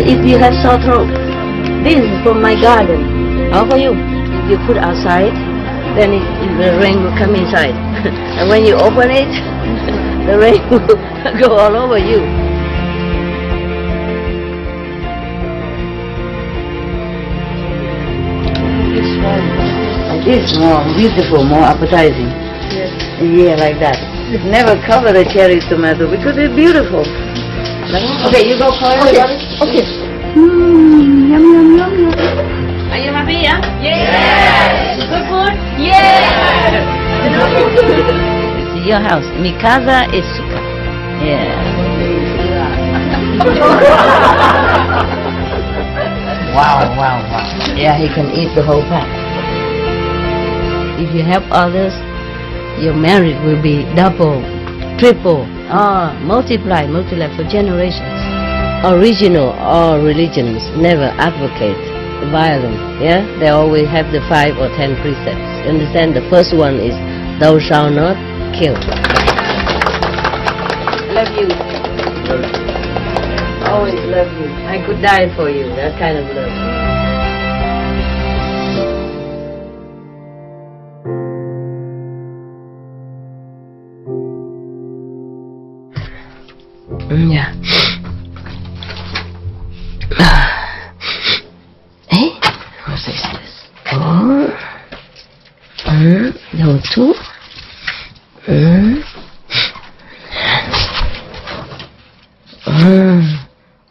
if you have sore throat, this is from my garden. How for you? You put outside, then the rain will come inside. And when you open it, the rain will go all over you. This one, and this more beautiful, more appetizing. Yes. Yeah, like that. Never cover the cherry tomato because it's beautiful. Okay, you go for it. Okay. Yum, yum, yum, yum. Are you happy, yeah? Yes! Good food? Yes! It's your house. Mi casa es su casa. Yeah. Wow, wow, wow. Yeah, he can eat the whole pack. If you help others, your merit will be double, triple, multiply for generations. Original all religions never advocate violence, yeah? They always have the 5 or 10 precepts. You understand? The first one is, thou shalt not kill. Love you. Always love you. I could die for you, that kind of love. Yeah. Hey, what is this? No, 2.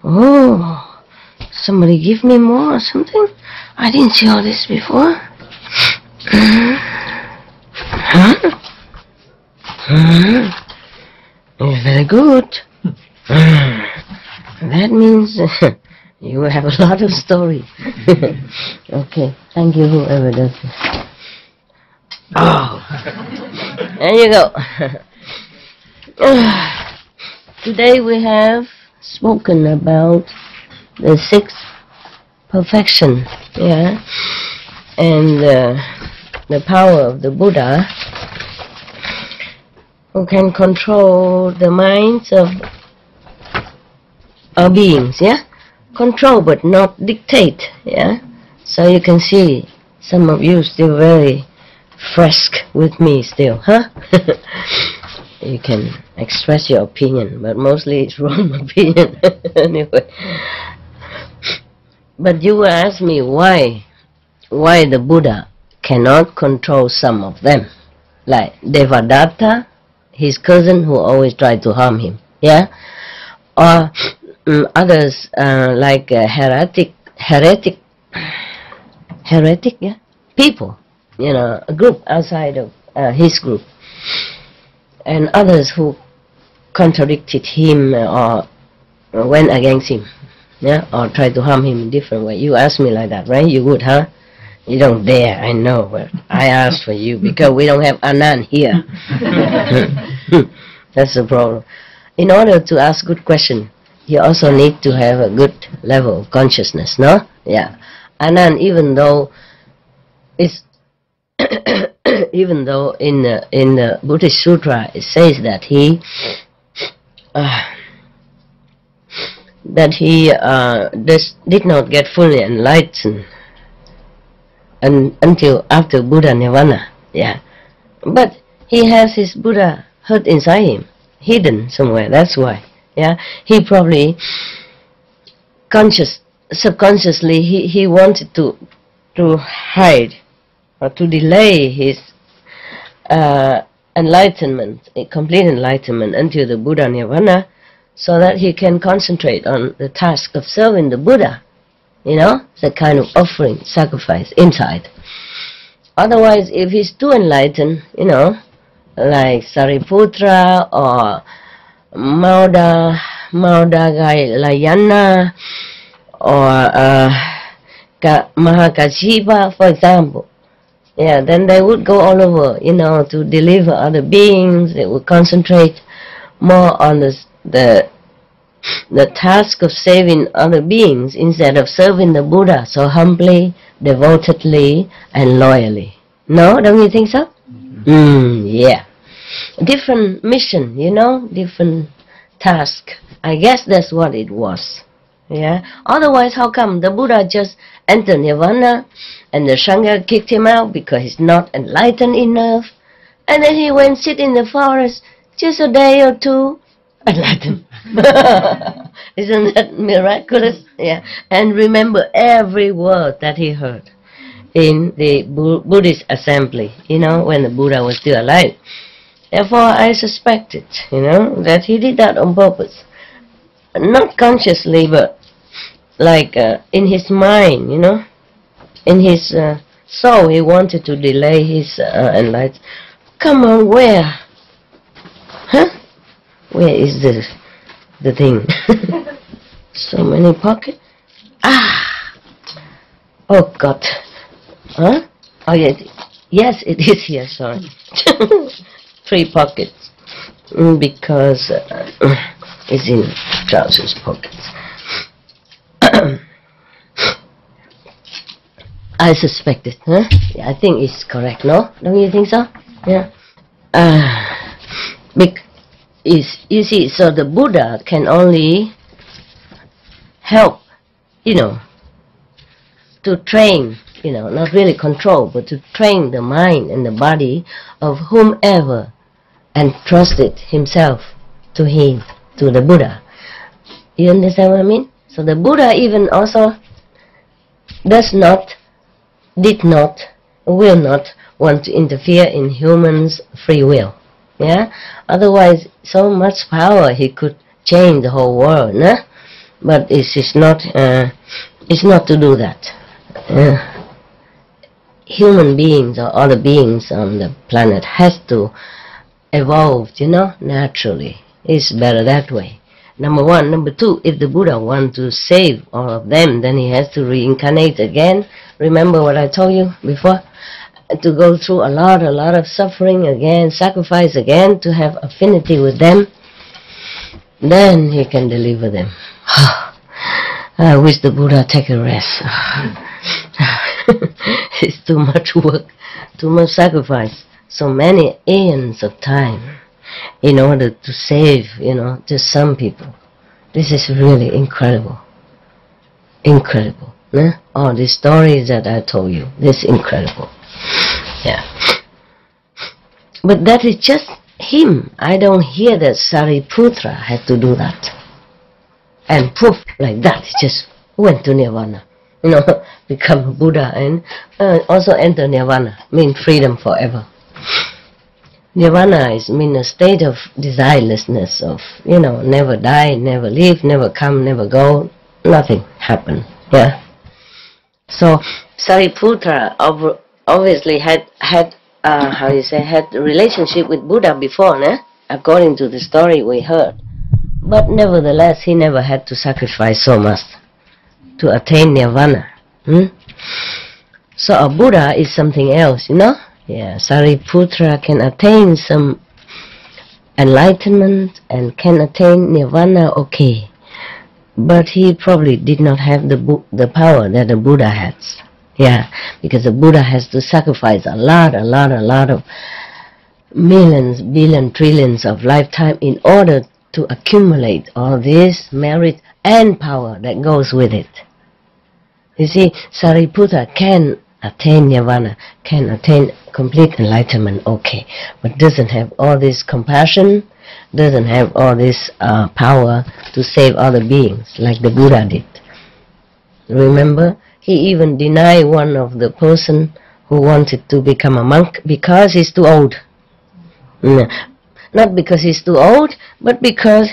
Oh, somebody give me more or something? I didn't see all this before. It's very good. That means you have a lot of story. Okay, thank you whoever does this. Oh, there you go. Today we have spoken about the 6th perfection, yeah, and the power of the Buddha, who can control the minds of our beings, yeah? Control but not dictate, yeah? So you can see some of you still very fresh with me still, huh? You can express your opinion, but mostly it's wrong opinion anyway. But you will ask me why the Buddha cannot control some of them, like Devadatta, his cousin who always tried to harm him, yeah? Or others like heretic, yeah, people, you know, a group outside of his group, and others who contradicted him or went against him, yeah, or tried to harm him in different way. You ask me like that, right? You would, huh? You don't dare, I know, but I asked for you because we don't have Anand here. That's the problem. In order to ask good question, you also need to have a good level of consciousness, no? Yeah. Anand, even though it's even though in the Buddhist Sutra it says that he did not get fully enlightened until after Buddha Nirvana, yeah. But he has his Buddhahood inside him, hidden somewhere, that's why, yeah. He probably subconsciously he wanted to hide or to delay his enlightenment, complete enlightenment until the Buddha Nirvana, so that he can concentrate on the task of serving the Buddha. You know, it's a kind of offering, sacrifice inside. Otherwise, if he's too enlightened, you know, like Sariputra or Maudagalayana or Mahakashipa, for example, yeah, then they would go all over, you know, to deliver other beings. They would concentrate more on the task of saving other beings instead of serving the Buddha so humbly, devotedly, and loyally. No, don't you think so? Yeah. Different mission, you know, different task. I guess that's what it was. Yeah. Otherwise, how come the Buddha just entered nirvana and the Sangha kicked him out because he's not enlightened enough? And then he went sit in the forest just a day or two, enlightened. Isn't that miraculous? Yeah. And remember every word that he heard in the Buddhist assembly, when the Buddha was still alive. Therefore, I suspected, that he did that on purpose. Not consciously, but like in his mind, in his soul, he wanted to delay his enlightenment. Come on, where? Huh? Where is the thing? So many pockets. Oh God. Huh? Oh yes, it is here. Sorry. 3 pockets because it's in trousers pockets. I suspected, huh? Yeah, I think it's correct, no? Don't you think so? Yeah. You see, so the Buddha can only help, to train, not really control, but to train the mind and the body of whomever entrusted himself to him, to the Buddha. You understand what I mean? So the Buddha even also did not, will not want to interfere in humans' free will. Yeah? Otherwise, so much power, he could change the whole world. Nah? But it's not to do that. Human beings or other beings on the planet has to evolve, naturally. It's better that way. Number 1. Number 2, if the Buddha wants to save all of them, then he has to reincarnate again. Remember what I told you before? To go through a lot of suffering again, sacrifice again, to have affinity with them. Then he can deliver them. I wish the Buddha take a rest. It's too much work, too much sacrifice. So many aeons of time in order to save, just some people. This is really incredible. Incredible. Nah? All these stories that I told you, this is incredible. Yeah. But that is just him. I don't hear that Sariputra had to do that. And poof, like that, he just went to Nirvana. Become a Buddha and also enter Nirvana, mean freedom forever. Nirvana means a state of desirelessness, of, never die, never leave, never come, never go, nothing happen. Yeah. So Sariputra obviously had a relationship with Buddha before, nah? According to the story we heard. But nevertheless, he never had to sacrifice so much to attain Nirvana. So a Buddha is something else, Yeah, Sariputra can attain some enlightenment and can attain Nirvana, okay. But he probably did not have the power that the Buddha has. Yeah, because the Buddha has to sacrifice a lot of millions, billions, trillions of lifetime in order to accumulate all this merit and power that goes with it. You see, Sariputra can attain Nirvana, can attain complete enlightenment, okay, but doesn't have all this compassion, doesn't have all this power to save other beings like the Buddha did. Remember, he even denied one of the person who wanted to become a monk because he's too old. Not because he's too old, but because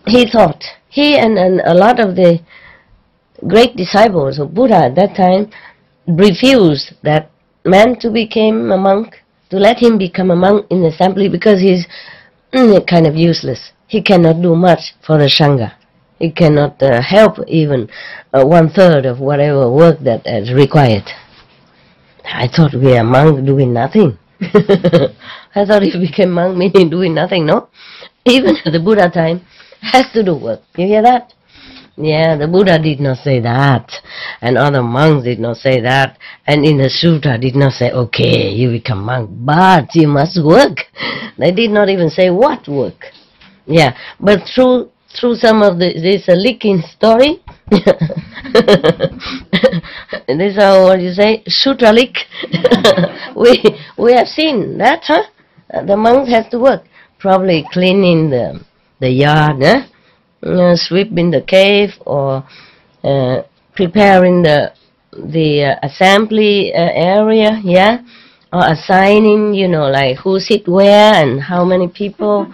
he thought, he and a lot of the great disciples of Buddha at that time refused that man to become a monk, to let him become a monk in the assembly, because he's kind of useless. He cannot do much for the Sangha. He cannot help even 1/3 of whatever work that is required. I thought we are monk doing nothing. I thought if we became monk meaning doing nothing, no? Even at the Buddha time, has to do work. You hear that? Yeah, the Buddha did not say that, and other monks did not say that, and in the Sutra did not say, okay, you become monk, but you must work. They did not even say what work. Yeah, but through through some of this leaking story. This is what you say, sutra leak. we have seen that, huh? The monks have to work, probably cleaning the yard, sweeping the cave, or preparing the assembly area, yeah, or assigning, like who sit where and how many people.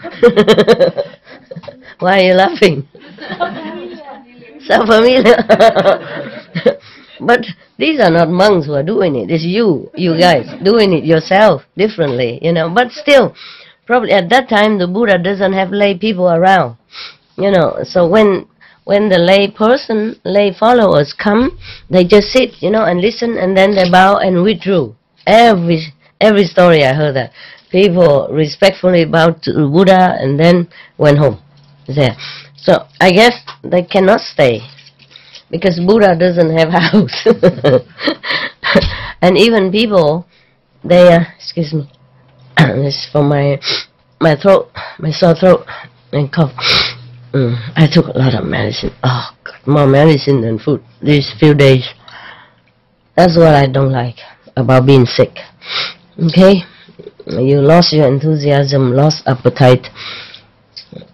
Why are you laughing? So familiar. But these are not monks who are doing it. It's you guys doing it yourself differently, But still, probably at that time the Buddha doesn't have lay people around, So when the lay followers come, they just sit, and listen, and then they bow and withdrew. Every story I heard that people respectfully bowed to the Buddha and then went home. There. So I guess they cannot stay because Buddha doesn't have a house. And even people, they excuse me, this is for my throat, my sore throat and cough. I took a lot of medicine. Oh God, more medicine than food these few days. That's what I don't like about being sick. Okay, you lost your enthusiasm, lost appetite.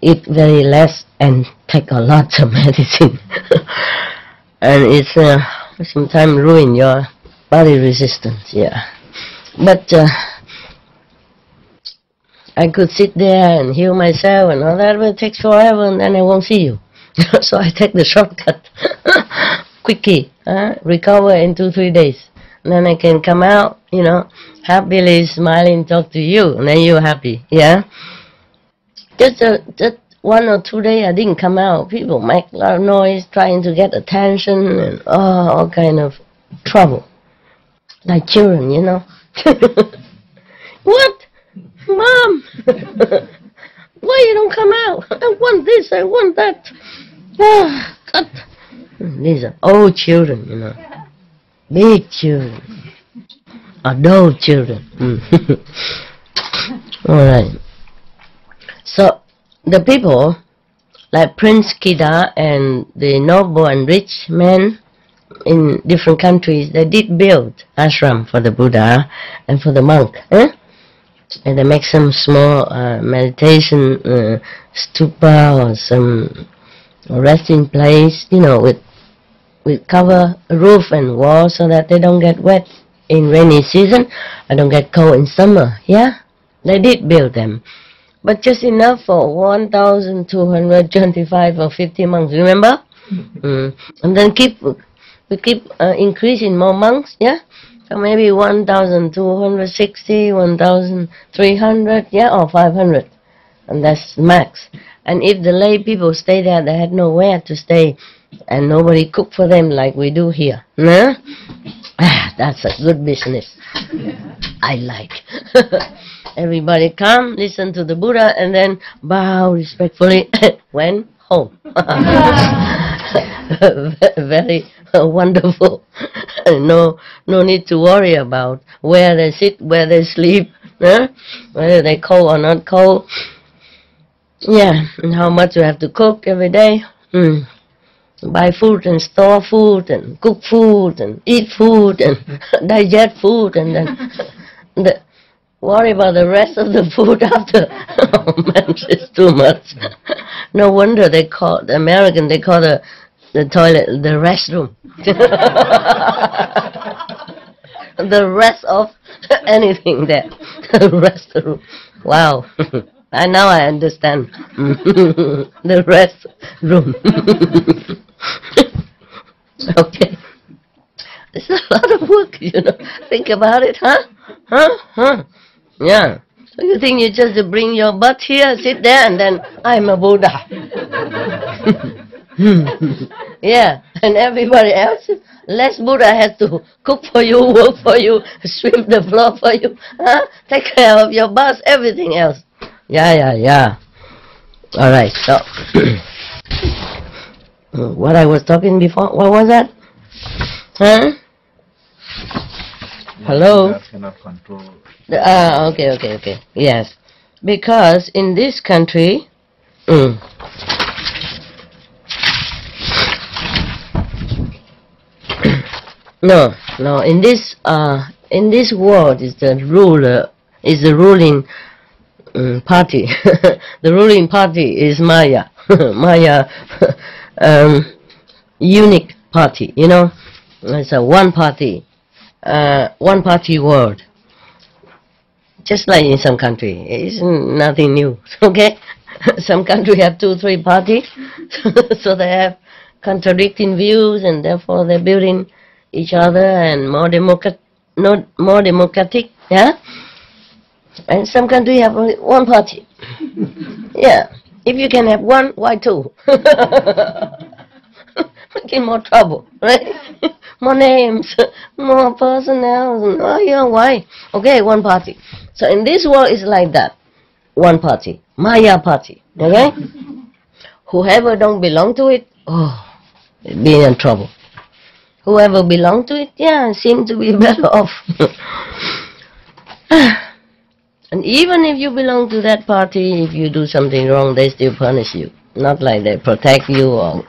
Eat very less and take a lot of medicine. And it's sometimes ruin your body resistance, yeah. But I could sit there and heal myself and all that, but it takes forever and then I won't see you. So I take the shortcut. Quickie, recover in 2-3 days. And then I can come out, happily smiling, talk to you, and then you're happy, yeah? Just 1 or 2 days I didn't come out. People make a lot of noise trying to get attention and all kind of trouble. Like children, What? Mom! Why you don't come out? I want this, I want that. Oh, God. These are old children, Big children. Adult children. Alright. So, the people, like Prince Kida and the noble and rich men in different countries, they did build ashram for the Buddha and for the monk. And they make some small meditation stupa or some resting place, with cover, roof and wall so that they don't get wet in rainy season and don't get cold in summer, yeah? They did build them. But just enough for 1,225 or 50 monks, remember? And then we keep increasing more monks, yeah? So maybe 1,260, 1,300, yeah, or 500. And that's max. And if the lay people stay there, they had nowhere to stay. And nobody cook for them like we do here. Nah? That's a good business. I like. Everybody come, listen to the Buddha, and then bow respectfully, went home. Very wonderful. No need to worry about where they sit, where they sleep, whether they cold or not cold. Yeah, and how much you have to cook every day. Buy food and store food and cook food and eat food and digest food and then worry about the rest of the food after. Oh man, it's too much. No wonder they call the American, they call the toilet the restroom. The rest of anything there. The restroom. Wow. And now I understand. The rest room. Okay. It's a lot of work, Think about it, huh? Yeah. So you think you just bring your butt here, sit there, and then I'm a Buddha. Yeah. And everybody else, less Buddha has to cook for you, work for you, sweep the floor for you, take care of your bus, everything else. Yeah. All right, so what I was talking before, what was that? Huh? Hello? That cannot control. Okay. Yes. Because in this country, No, no. In this world, is the ruler, is the ruling party. The ruling party is Maya. Maya, unique party. You know, it's a one party world. Just like in some country, it's nothing new. Okay, some country have 2, 3 parties, so they have contradicting views, and therefore they're building each other and more not more democratic. Yeah, and some country have only one party. Yeah, if you can have one, why two? Making more trouble, right? More names, more personnel. Oh yeah, why? Okay, one party. So in this world, it's like that. One party, Maya party. Okay, whoever don't belong to it, oh, be in trouble. Whoever belong to it, yeah, seem to be better off. And even if you belong to that party, if you do something wrong, they still punish you. Not like they protect you or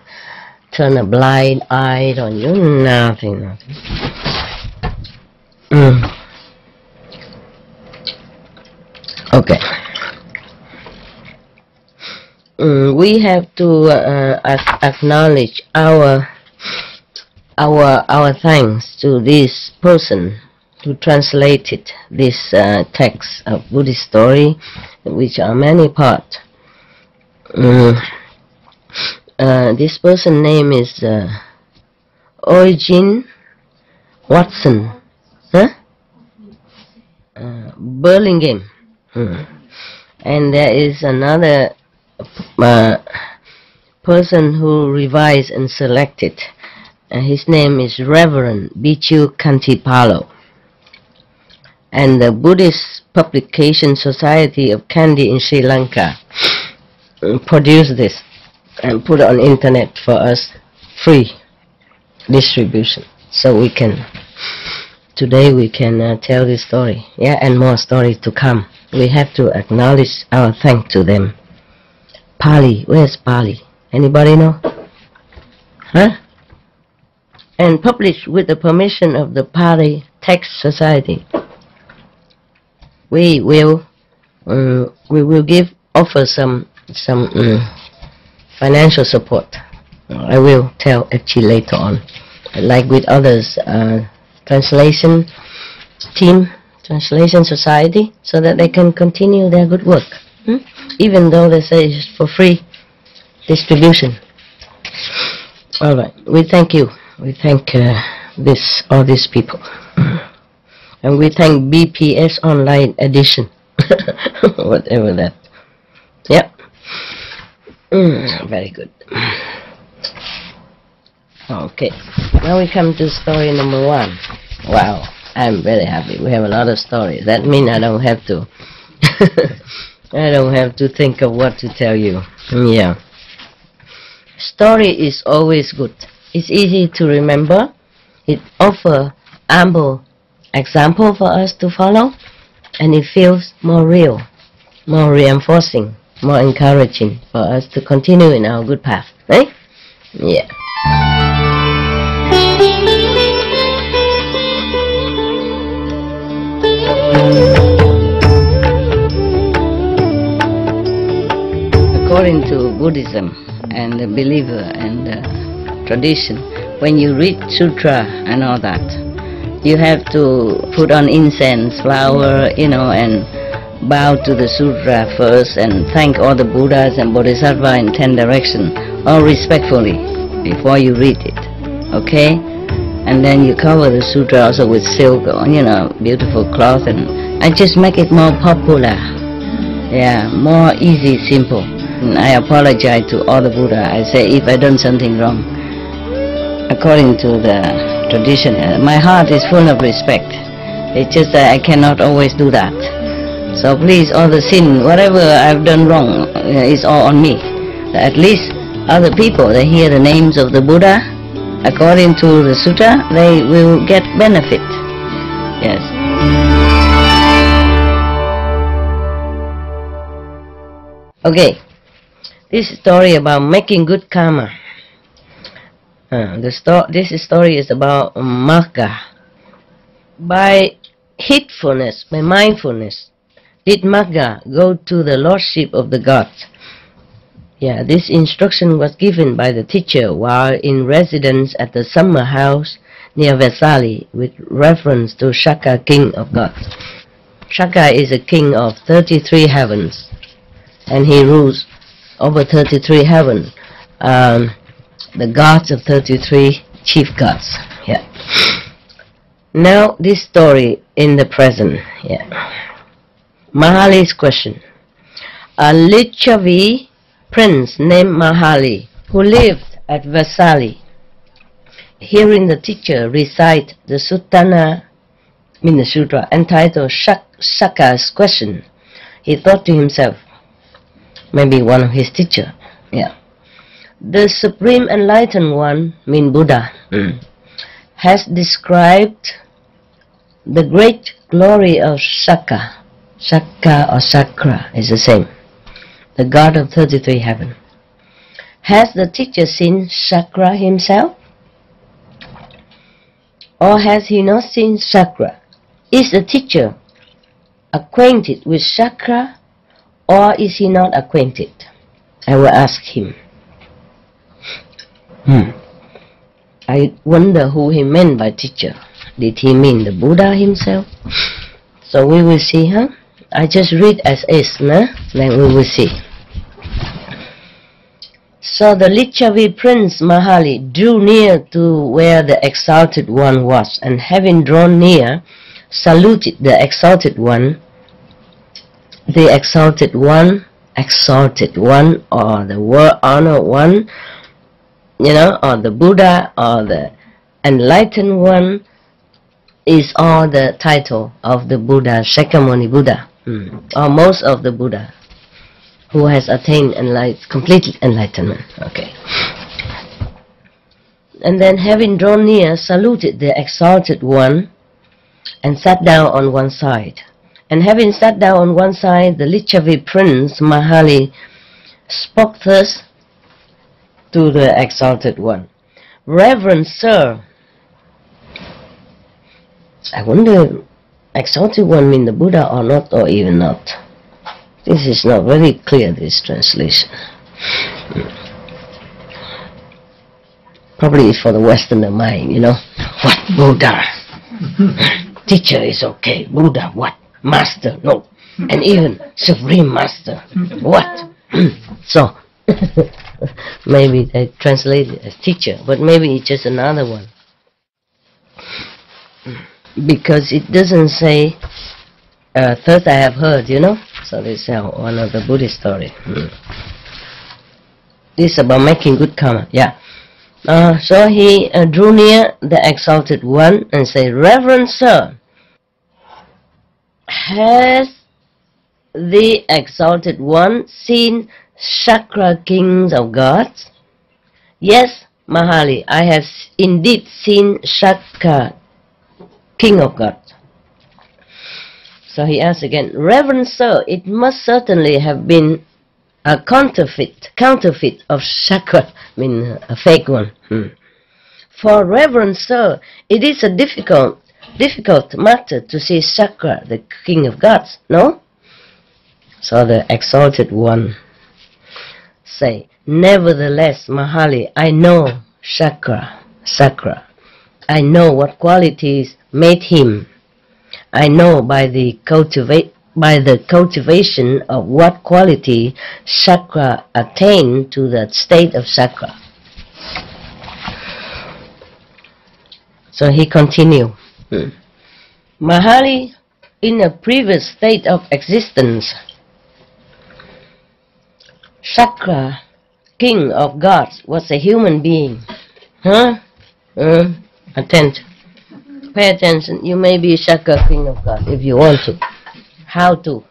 turn a blind eye on you. Nothing. Okay. We have to acknowledge our thanks to this person who translated this text of Buddhist story, which are many parts. This person's name is Eugene Watson, Burlingame. And there is another person who revised and selected. His name is Reverend Bhikkhu Kantipalo. And the Buddhist Publication Society of Kandy in Sri Lanka produced this and put it on internet for us, free distribution. So we can, today we can tell this story, yeah, and more stories to come. We have to acknowledge our thanks to them. Pali, where's Pali? Anybody know? Huh? And published with the permission of the Pali Text Society. We will offer some financial support. I will tell actually later on, like with others, translation team, translation society, so that they can continue their good work, even though they say it's for free distribution. All right, we thank you. We thank all these people. And we thank BPS Online Edition, whatever that. Yep. Very good. Okay. Now we come to story number 1. Wow, I'm very happy. We have a lot of stories. That means I don't have to. I don't have to think of what to tell you. Yeah. Story is always good. It's easy to remember. It offers ample example for us to follow, and it feels more real, more reinforcing, more encouraging for us to continue in our good path, right? Yeah. According to Buddhism and the believer and the tradition, when you read sutra and all that, you have to put on incense, flower, and bow to the sutra first and thank all the Buddhas and Bodhisattvas in 10 directions, all respectfully, before you read it, okay? And then you cover the sutra also with silk or, beautiful cloth, and I just make it more popular, yeah, more easy, simple. And I apologize to all the Buddha. I say if I done something wrong, according to the tradition, my heart is full of respect. It's just that I cannot always do that. So please, all the sin, whatever I've done wrong, is all on me. At least other people, they hear the names of the Buddha, according to the sutta, they will get benefit. Yes. Okay, this story about making good karma. This story is about Magga. By heedfulness, by mindfulness, did Magga go to the lordship of the gods. Yeah, this instruction was given by the teacher while in residence at the summer house near Vesali with reference to Shaka, king of gods. Shaka is a king of 33 heavens, and he rules over 33 heavens, the gods of 33 chief gods. Yeah. Now this story in the present. Yeah. Mahali's question. A Lichavi prince named Mahali, who lived at Vesali, hearing the teacher recite the Suttana, the sutra entitled Shaka's question, he thought to himself, maybe one of his teacher, yeah, the Supreme Enlightened One, Buddha, has described the great glory of Shaka. Shaka or Sakra is the same, the god of 33 heaven. Has the teacher seen Sakra himself? Or has he not seen Sakra? Is the teacher acquainted with Sakra, or is he not acquainted? I will ask him. I wonder who he meant by teacher. Did he mean the Buddha himself? So we will see, huh? I just read as is, nah? Then we will see. So the Lichavi prince Mahali drew near to where the Exalted One was, and having drawn near, saluted the Exalted One. The Exalted One, or the World Honored One, or the Buddha, or the Enlightened One, is all the title of the Buddha, Shakyamuni Buddha, or most of the Buddha who has attained complete enlightenment. Okay. And then having drawn near, saluted the Exalted One and sat down on one side. And having sat down on one side, the Lichavi prince Mahali spoke thus to the Exalted One. Reverend Sir, I wonder, Exalted One mean the Buddha or not, or even not? This is not very clear, this translation. Probably for the Westerner mind, What Buddha? Teacher is okay. Buddha, what? Master, no. And even Supreme Master, what? So, maybe they translate it as teacher, but maybe it's just another one. Because it doesn't say, first I have heard, So this is one of the Buddhist story. This is about making good karma, yeah. So he drew near the Exalted One and said, Reverend Sir, has the Exalted One seen Sakra, kings of gods? Yes, Mahali, I have indeed seen Sakra, king of gods. So he asked again, Reverend Sir, it must certainly have been a counterfeit of Sakra, a fake one. For Reverend Sir, it is a difficult matter to see Sakra, the king of gods, no? So the Exalted One say, Nevertheless, Mahali, I know Sakra. I know what qualities made him. I know by the cultivation of what quality Sakra attained to the state of Sakra. So he continued, Mahali, in a previous state of existence, Sakra, king of gods, was a human being. Pay attention. You may be Sakra, king of gods, if you want to. How to?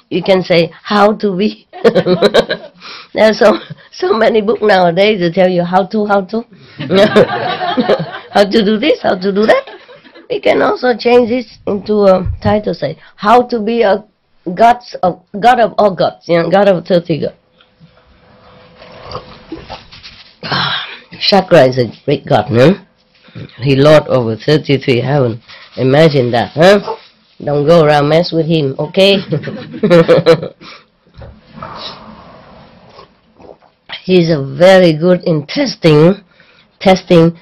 You can say how to be. There are so many books nowadays that tell you how to. How to do this, how to do that. We can also change this into a title, say how to be a god of all gods, God of 30 gods. Shakra is a great god, no? He lord over 33 heaven. Imagine that, huh? Don't go around mess with him, okay? He's a very good in testing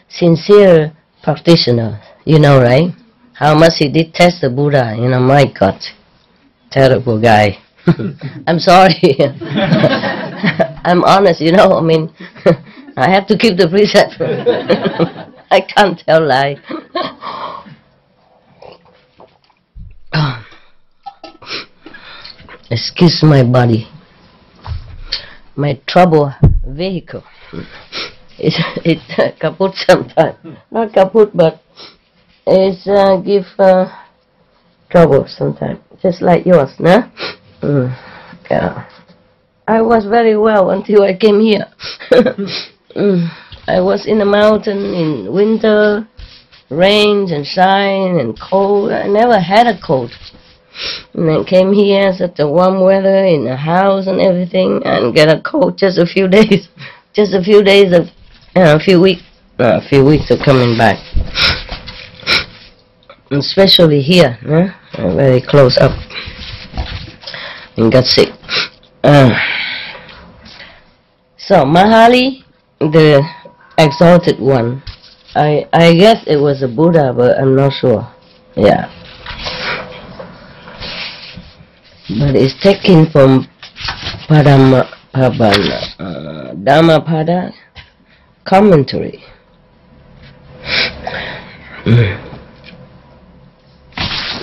sincere practitioner. You know, right? How much he did test the Buddha, you know, my God. Terrible guy. I'm sorry. I'm honest, you know, I mean, I have to keep the precept. I can't tell lie. Excuse my body. My trouble vehicle. It's kaput sometimes. Not kaput, but it's give trouble sometimes. Just like yours, no? Yeah. I was very well until I came here. I was in the mountain in winter, rain and shine and cold. I never had a cold. And then came here, such a warm weather in the house and everything, and get a cold just a few days. Just a few days of, a few weeks of coming back. Especially here, very close up, and got sick. So Mahali, the exalted one, I guess it was a Buddha, but I'm not sure. Yeah, but it's taken from Dhammapada commentary.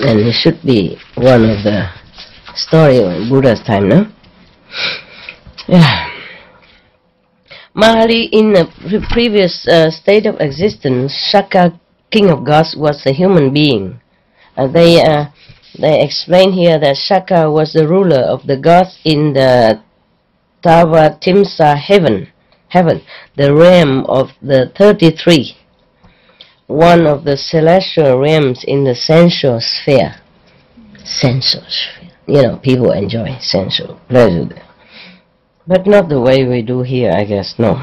And it should be one of the story in Buddha's time, no? Yeah. Mahali, in the previous state of existence, Shaka, king of gods, was a human being. They explain here that Shaka was the ruler of the gods in the Tavatimsa heaven, the realm of the 33. One of the celestial realms in the sensual sphere. Sensual sphere. You know, people enjoy sensual pleasure there. But not the way we do here, I guess, no.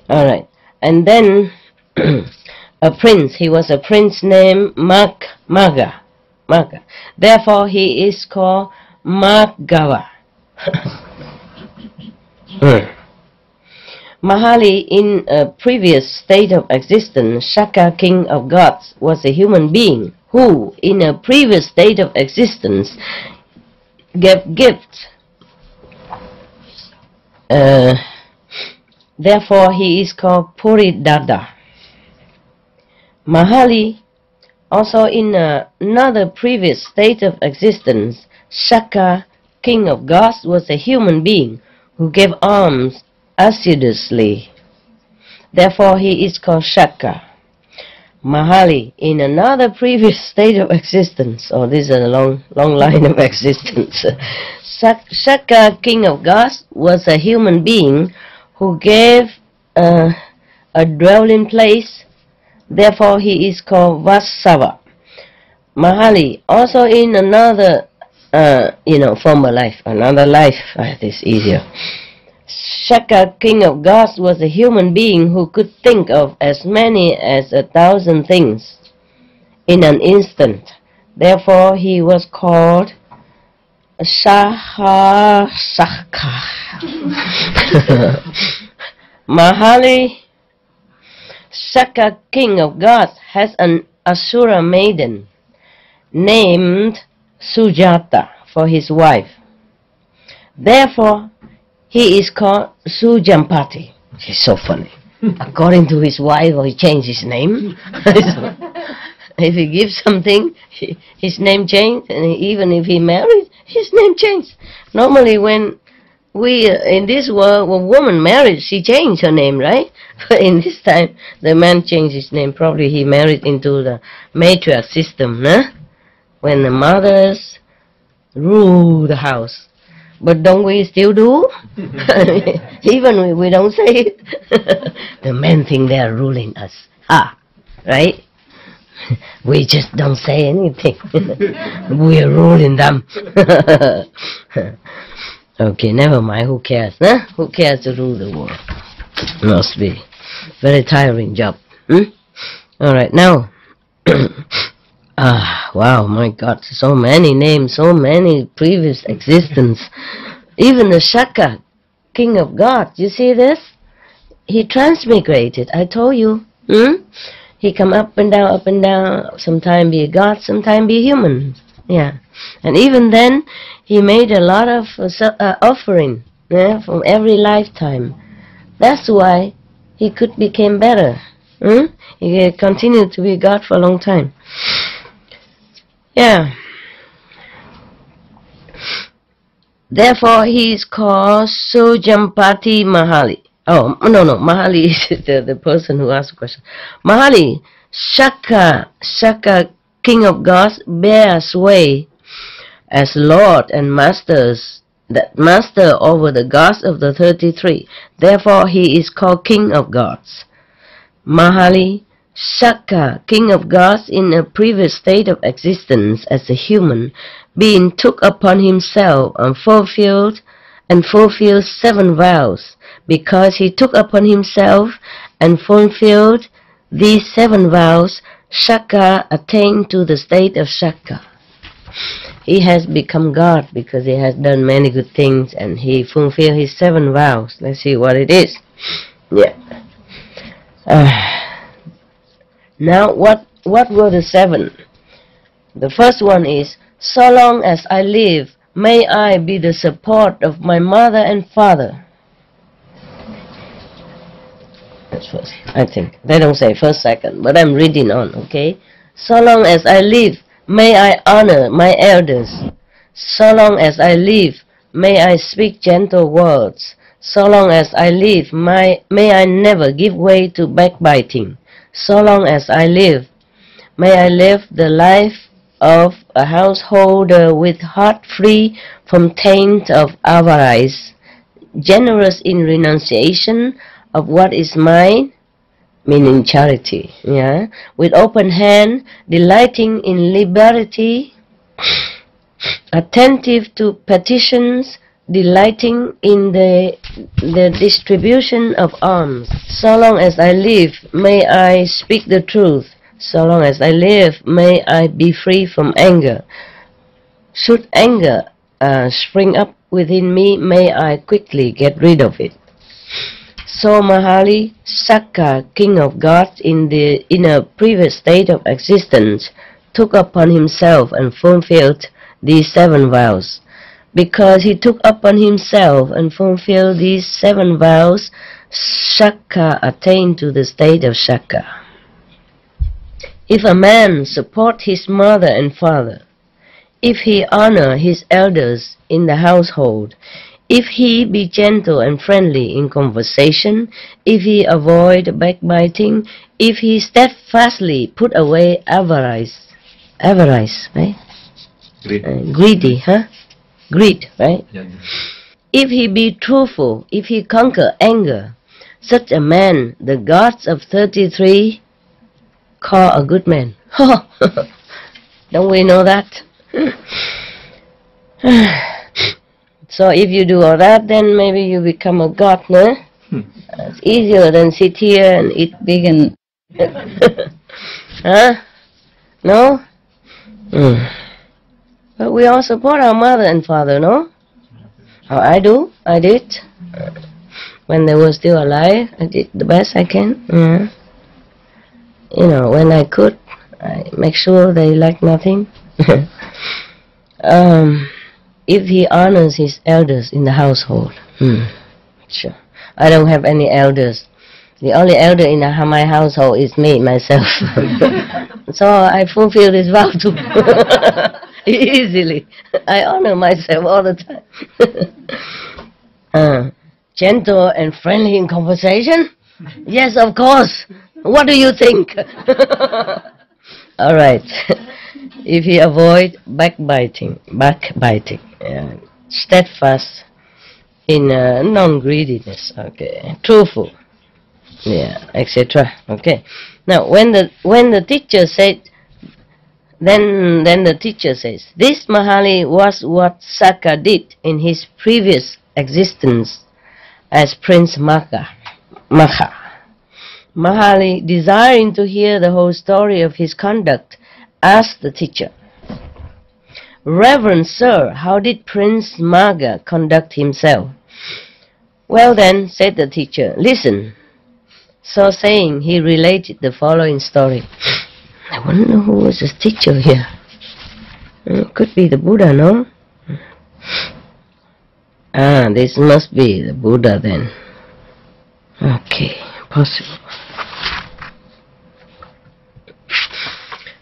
Alright. And then, a prince, he was a prince named Magga. Therefore, he is called Maggawa. Mahali, in a previous state of existence, Shaka, king of gods, was a human being who, in a previous state of existence, gave gifts. Therefore, he is called Puridada. Mahali, also in another previous state of existence, Shaka, king of gods, was a human being who gave alms assiduously. Therefore, he is called Shaka. Mahali, in another previous state of existence, this is a long line of existence. Shaka, king of gods, was a human being who gave a dwelling place. Therefore, he is called Vasava. Mahali, also in another, former life, another life. This is easier. Shaka, king of gods, was a human being who could think of as many as 1,000 things in an instant. Therefore, he was called Shahasaka. Mahali, Shaka, king of gods, has an Asura maiden named Sujata for his wife. Therefore, he is called Sujampati. He's so funny. According to his wife, he changed his name. If he gives something, his name changed, and even if he married, his name changed. Normally, when we in this world, when a woman married, she changed her name, right? But in this time, the man changed his name. Probably he married into the matriarch system, huh? When the mothers rule the house. But don't we still do? Even we don't say it. The men think they are ruling us. Right? We just don't say anything. We are ruling them. Okay, never mind. Who cares? Huh? Who cares to rule the world? Must be very tiring job. All right, now. Wow, my God, so many names, so many previous existence. Even the Shaka, king of God, you see this? He transmigrated, I told you. He come up and down, sometimes be a god, sometimes be human. Yeah. And even then, he made a lot of offering from every lifetime. That's why he could become better. He continued to be God for a long time. Yeah. Therefore, he is called Sujampati Mahali. Oh, no, Mahali is the person who asked the question. Mahali, Shaka, king of gods, bear sway as Lord and master over the gods of the 33. Therefore, he is called king of gods. Mahali, Shaka, king of gods in a previous state of existence as a human, being took upon himself and fulfilled 7 vows. Because he took upon himself and fulfilled these 7 vows, Shaka attained to the state of Shaka. He has become God because he has done many good things and he fulfilled his 7 vows. Let's see what it is. Yeah. Now, what were the 7? The first one is, so long as I live, may I be the support of my mother and father. That's first, I think. They don't say first, second, but I'm reading on, okay? So long as I live, may I honor my elders. So long as I live, may I speak gentle words. So long as I live, may I never give way to backbiting. So long as I live, may I live the life of a householder with heart free from taint of avarice, generous in renunciation of what is mine, meaning charity, yeah, with open hand, delighting in liberty, attentive to petitions, delighting in the distribution of alms. So long as I live, may I speak the truth. So long as I live, may I be free from anger. Should anger spring up within me, may I quickly get rid of it. So Mahali, Shaka, king of gods in a previous state of existence, took upon himself and fulfilled these 7 vows. Because he took upon himself and fulfilled these 7 vows, Shaka attained to the state of Shaka. If a man support his mother and father, if he honor his elders in the household, if he be gentle and friendly in conversation, if he avoid backbiting, if he steadfastly put away avarice, right? Greedy, huh? Greed, right? Yeah. If he be truthful, if he conquer anger, such a man the gods of 33 call a good man. Don't we know that? So if you do all that, then maybe you become a god, no? It's easier than sit here and eat big and... Huh? No? But we all support our mother and father, no? Oh, I did. When they were still alive, I did the best I can. You know, when I could, I make sure they lack nothing. If he honors his elders in the household. Sure. I don't have any elders. The only elder in my household is me, myself. So I fulfill this vow too. Easily. I honor myself all the time. Gentle and friendly in conversation? Yes, of course. What do you think? All right. If he avoid backbiting, steadfast in non-greediness, okay, truthful, yeah, etc. Okay. Now, when the teacher said, then the teacher says, this Mahali was what Shaka did in his previous existence as Prince Magha. Maha. Mahali, desiring to hear the whole story of his conduct, asked the teacher, "Reverend sir, how did Prince Magha conduct himself?" "Well then," said the teacher, "listen." So saying, he related the following story. I wonder who was his teacher here. Could be the Buddha, no? Ah, this must be the Buddha then. Okay, possible.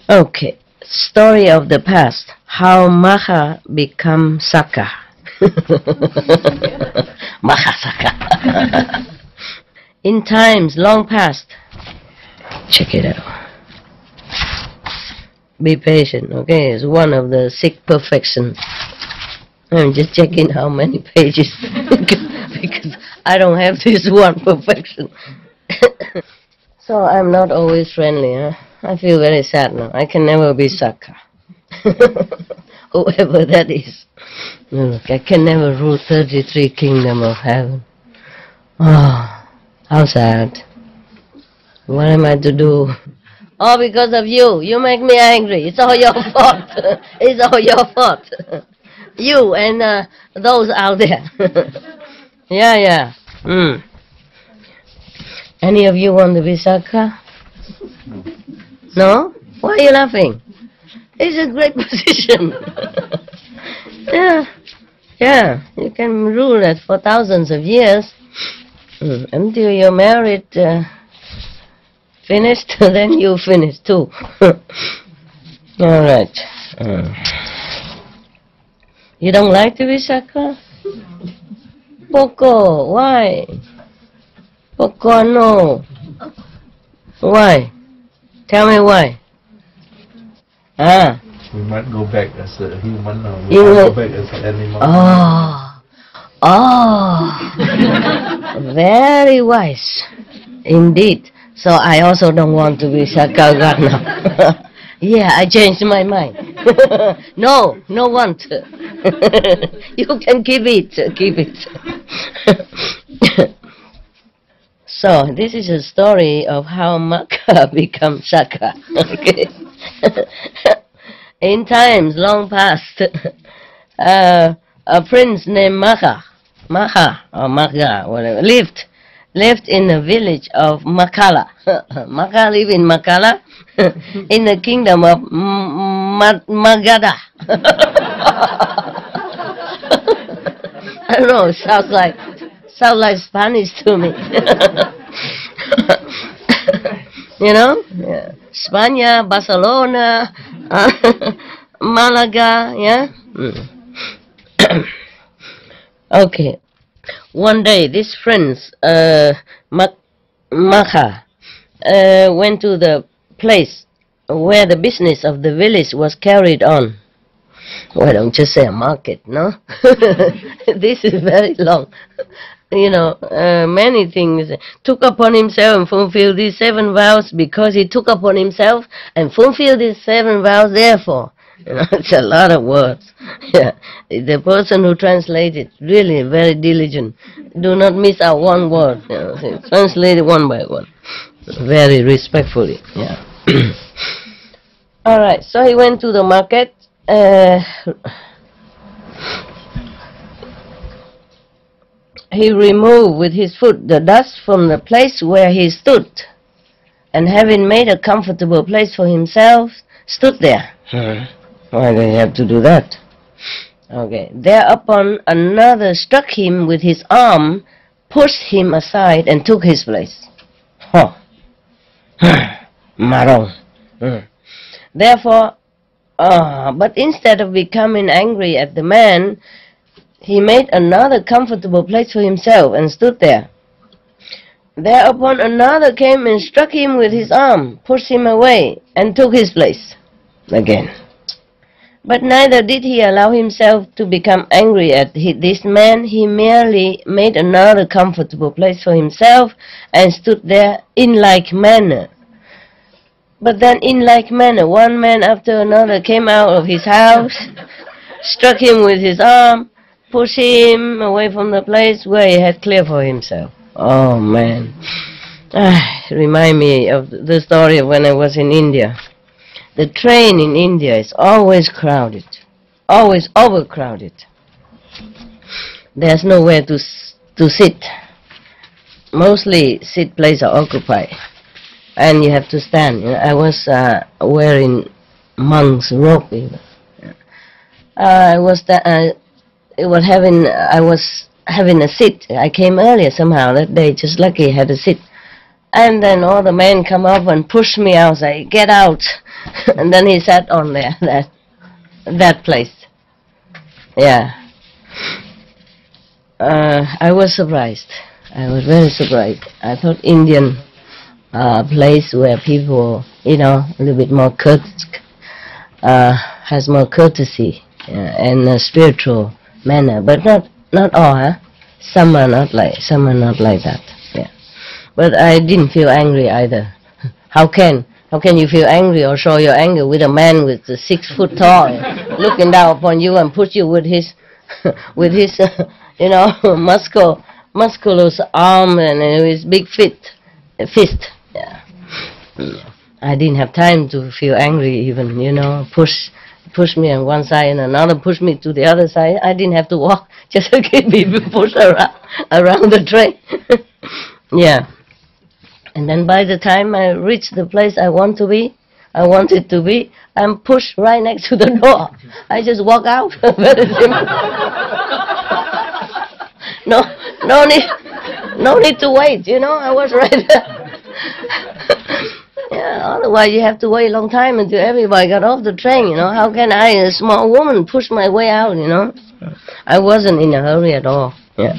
Okay, story of the past. How Maha become Sakka. Maha Sakka. In times long past. Check it out. Be patient, okay? It's one of the 6 perfections. I'm just checking how many pages because I don't have this one perfection. So I'm not always friendly, huh? I feel very sad now. I can never be Sakka. Whoever that is. Look, I can never rule 33 kingdom of heaven. Oh, how sad. What am I to do? All because of you. You make me angry. It's all your fault. It's all your fault. You and those out there. Yeah. Any of you want to be Sakka? No? Why are you laughing? It's a great position. Yeah. You can rule it for thousands of years. Until you're married, finished, then you finish too. All right. You don't like to be Sakka? Poco, why? Poco, no. Why? Tell me why. We might go back as a human or we might go back as an animal. Very wise. Indeed. So I also don't want to be Sakka God now. Yeah, I changed my mind. No want. You can keep it. So this is a story of how Magha become Sakka. Okay. In times long past, a prince named Maha or Magha, whatever, lived in the village of Makala. Magha lived in Makala, in the kingdom of Magadha. I don't know, sounds like Spanish to me. You know? Yeah. España, Barcelona, Malaga, yeah? Okay. One day, this prince, Magha, went to the place where the business of the village was carried on. Why don't you say a market, no? This is very long. You know, many things. Took upon himself and fulfilled these 7 vows because he took upon himself and fulfilled these 7 vows therefore. You know, it's a lot of words. Yeah. The person who translated, really very diligent. Do not miss out one word. You know, translate it one by one. Very respectfully. Yeah. Alright, so he went to the market. He removed with his foot the dust from the place where he stood, and having made a comfortable place for himself, stood there. Why did he have to do that? Okay. Thereupon another struck him with his arm, pushed him aside, and took his place. Marong. Therefore, but instead of becoming angry at the man, he made another comfortable place for himself and stood there. Thereupon another came and struck him with his arm, pushed him away, and took his place again. But neither did he allow himself to become angry at this man. He merely made another comfortable place for himself and stood there in like manner. But then in like manner, one man after another came out of his house, struck him with his arm, pushed him away from the place where he had cleared for himself. Oh man. Remind me of the story of when I was in India. The train in India is always crowded, always overcrowded. There's nowhere to sit. Mostly seat places are occupied, and you have to stand. I was wearing monk's robe. I was having a seat. I came earlier somehow that day, just lucky I had a seat. And then all the men come up and push me out, say, "Get out!" And then he sat on there, that place. Yeah. I was surprised. I was very surprised. I thought Indian place where people, a little bit more has more courtesy and a spiritual manner, but not all. Huh? Some are not like that. Yeah. But I didn't feel angry either. How can you feel angry or show your anger with a man with 6 foot tall looking down upon you and push you with his musculous arm and his big fist. Yeah. I didn't have time to feel angry even, push me on one side and another push me to the other side. I didn't have to walk, just keep me pushed around the train. Yeah. And then by the time I reached the place I wanted to be, I'm pushed right next to the door. I just walk out. Very simple. No need to wait, I was right there. Yeah, otherwise you have to wait a long time until everybody got off the train, How can I, a small woman, push my way out, I wasn't in a hurry at all, yeah.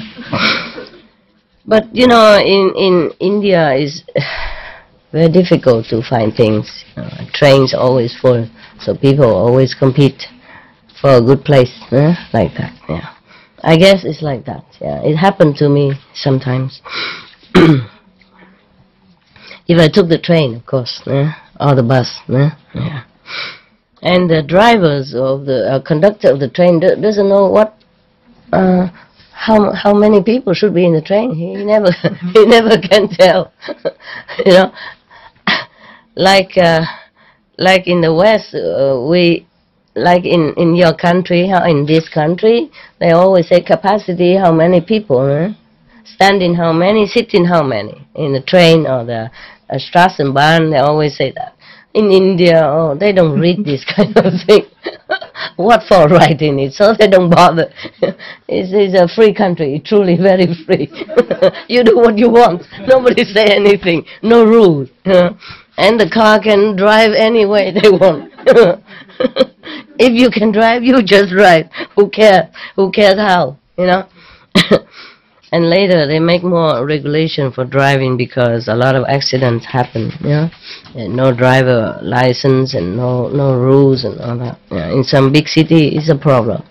But, in India is very difficult to find things. Trains always full, so people always compete for a good place, like that, yeah. I guess it's like that, yeah. It happened to me sometimes. If I took the train, of course, or the bus, yeah. And the drivers of the conductor of the train doesn't know what, how many people should be in the train. He never can tell, Like in the West, like in your country, in this country, they always say capacity, how many people, standing how many, sitting how many, in the train or the Straßenbahn, they always say that. In India, they don't read this kind of thing. What for writing it? So they don't bother. It's a free country, truly very free. You do what you want. Nobody say anything. No rules. And the car can drive any way they want. If you can drive, you just drive. Who cares? Who cares how? And later they make more regulation for driving because a lot of accidents happen. And no driver license and no rules and all that. In some big city, it's a problem.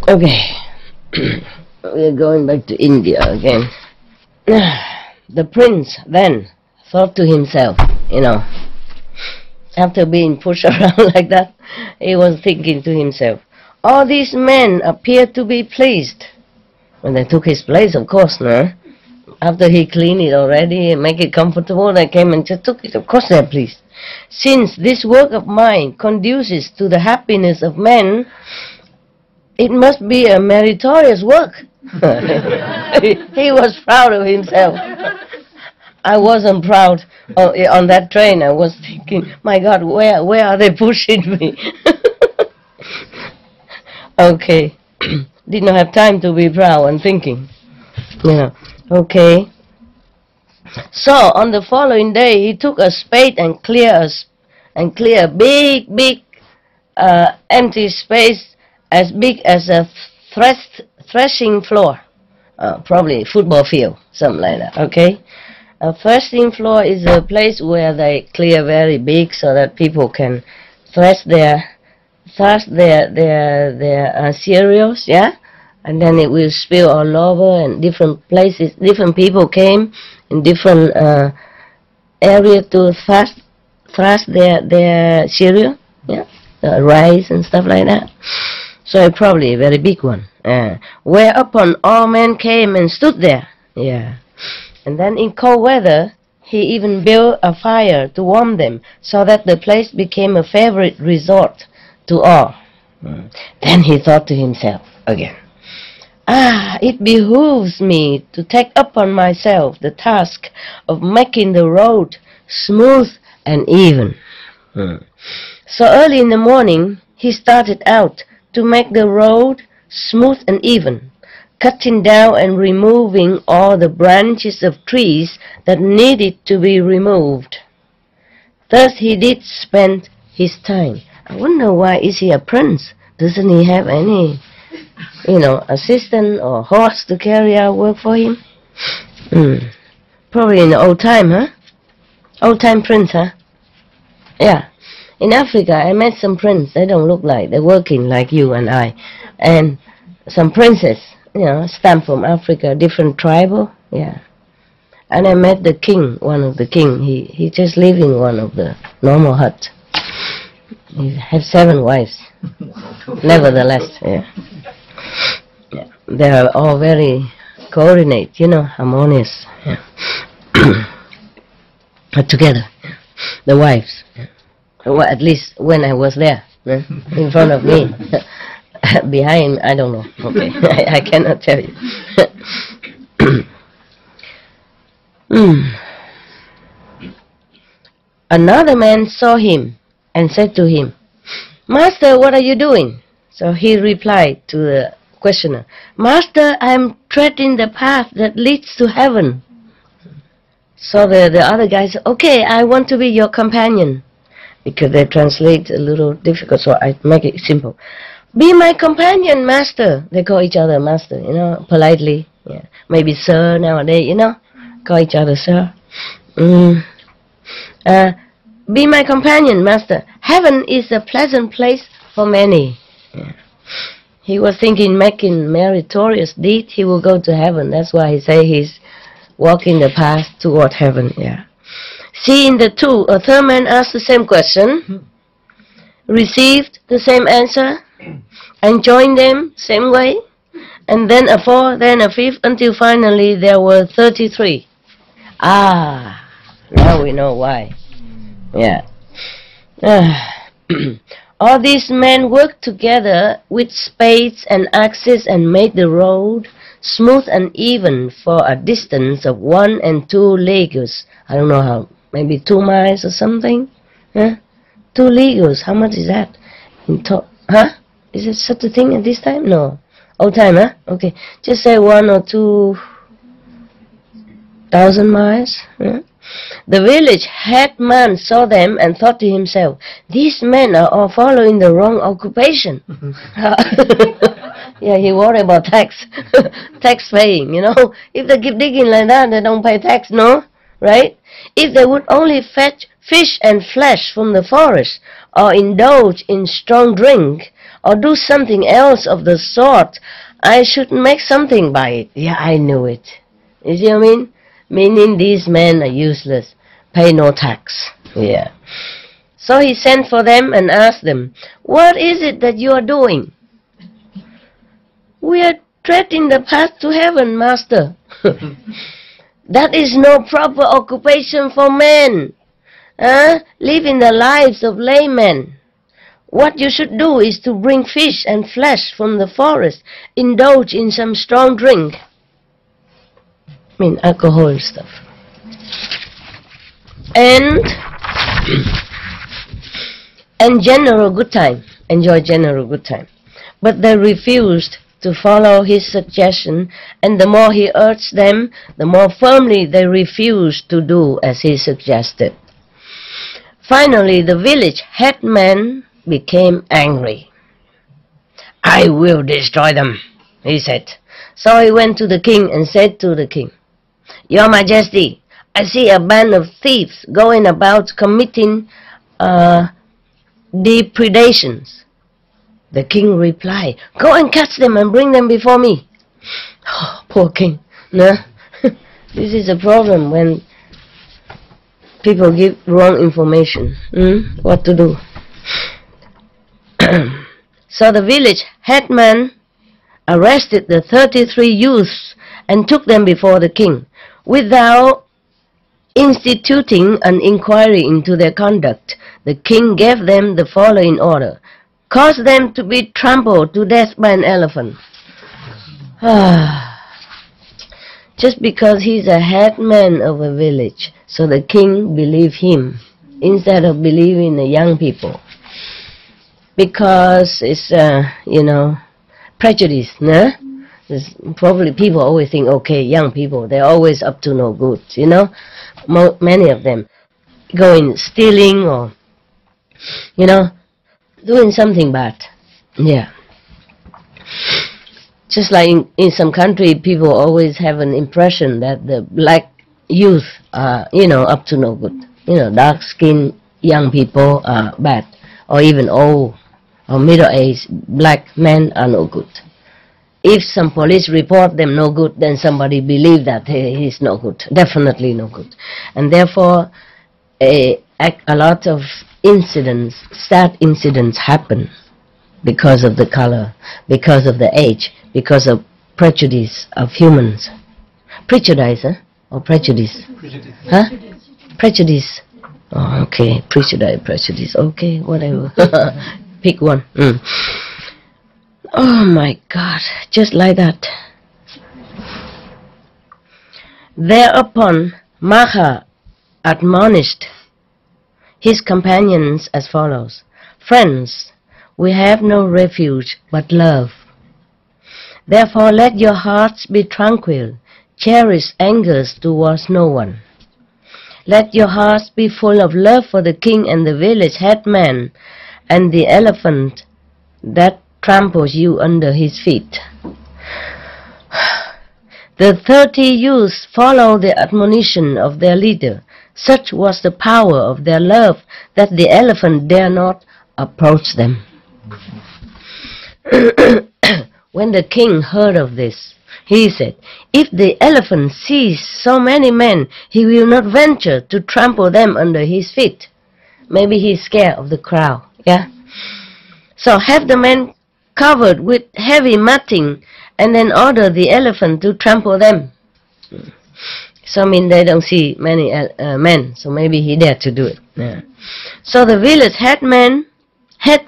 Okay, we're going back to India again. The prince then thought to himself, after being pushed around like that, he was thinking to himself, all these men appear to be pleased. When they took his place, of course, after he cleaned it already and make it comfortable, they came and just took it. Of course they're pleased. Since this work of mine conduces to the happiness of men, it must be a meritorious work. He was proud of himself. I wasn't proud on that train. I was thinking, my God, where are they pushing me? Okay. Did not have time to be proud and thinking. Okay. So on the following day, he took a spade and clear a big empty space as big as a threshing floor, probably football field, something like that. Okay. A threshing floor is a place where they clear very big so that people can thresh their cereals, yeah, and then it will spill all over, and different places, different people came in different area to thresh their cereal, yeah, rice and stuff like that. So probably a very big one. Whereupon all men came and stood there. Yeah. And then in cold weather, he even built a fire to warm them, so that the place became a favorite resort to all. Then he thought to himself again, it behooves me to take upon myself the task of making the road smooth and even. So early in the morning, he started out to make the road smooth and even, cutting down and removing all the branches of trees that needed to be removed. Thus he did spend his time. I wonder, why is he a prince? Doesn't he have any, assistant or horse to carry out work for him? Probably in the old time, huh? Old time prince, huh? Yeah. In Africa, I met some prince. They don't look like they're working like you and I. And some princess, stamped from Africa, different tribal, yeah. And I met the king, one of the king. He just lived in one of the normal huts. He had 7 wives. Nevertheless, yeah. They are all very coordinate, harmonious. Yeah. Together, the wives. Well, at least when I was there, in front of me. Behind, I don't know. Okay, I cannot tell you. Another man saw him and said to him, "Master, what are you doing?" So he replied to the questioner, "Master, I am treading the path that leads to heaven." So the other guy said, "Okay, I want to be your companion." Because they translate a little difficult, so I make it simple. "Be my companion, master." They call each other master, politely. Yeah. Maybe sir nowadays, call each other sir. "Be my companion, master. Heaven is a pleasant place for many." Yeah. He was thinking, making meritorious deed, he will go to heaven. That's why he say he's walking the path toward heaven. Yeah. Seeing the two, a third man asked the same question, received the same answer, and joined them same way, and then a fourth, then a fifth, until finally there were 33. Now we know why. Yeah. All these men worked together with spades and axes and made the road smooth and even for a distance of 1 and 2 leagues. I don't know how, maybe 2 miles or something. 2 leagues, how much is that? Is it such a thing at this time? No. Old time, huh? Okay. Just say 1 or 2,000 miles. The village headman saw them and thought to himself, "These men are all following the wrong occupation." Yeah, he worried about tax. Tax paying, If they keep digging like that, they don't pay tax, no? Right? If they would only fetch fish and flesh from the forest, or indulge in strong drink, or do something else of the sort, I should make something by it. Yeah, I knew it. You see what I mean? Meaning these men are useless, pay no tax. Yeah. So he sent for them and asked them, "What is it that you are doing?" "We are treading the path to heaven, master." "That is no proper occupation for men, living the lives of laymen. What you should do is to bring fish and flesh from the forest, indulge in some strong drink." I mean, alcohol stuff. And general good time. Enjoy general good time. But they refused to follow his suggestion, and the more he urged them, the more firmly they refused to do as he suggested. Finally, the village headman became angry. "I will destroy them," he said. So he went to the king and said to the king, "Your Majesty, I see a band of thieves going about committing depredations." The king replied, "Go and catch them and bring them before me." Oh, poor king. No? This is a problem when people give wrong information. What to do? So the village headman arrested the 33 youths and took them before the king. Without instituting an inquiry into their conduct, the king gave them the following order: cause them to be trampled to death by an elephant. Just because he's a headman of a village, so the king believed him instead of believing the young people. Because it's, prejudice, no? Probably people always think, okay, young people, they're always up to no good, many of them going stealing or, doing something bad. Yeah. Just like in some country, people always have an impression that the black youth are, up to no good. Dark-skinned young people are bad, or even old or middle-aged black men are no good. If some police report them no good, then somebody believe that he's no good, definitely no good. And therefore, a lot of incidents, sad incidents happen because of the color, because of the age, because of prejudice of humans. Prejudice, huh? Or prejudice? Prejudice. Huh? Prejudice. Oh, okay. Prejudice. Okay, whatever. Pick one. Oh my God, just like that. Thereupon, Maha admonished his companions as follows: friends, we have no refuge but love. Therefore let your hearts be tranquil, cherish angers towards no one. Let your hearts be full of love for the king and the village headman and the elephant that tramples you under his feet. The 30 youths followed the admonition of their leader. Such was the power of their love that the elephant dare not approach them. When the king heard of this, he said, if the elephant sees so many men, he will not venture to trample them under his feet. Maybe he's scared of the crowd, yeah? So have the men covered with heavy matting and then order the elephant to trample them. So I mean they don't see many men, so maybe he dared to do it. Yeah. So the village headman had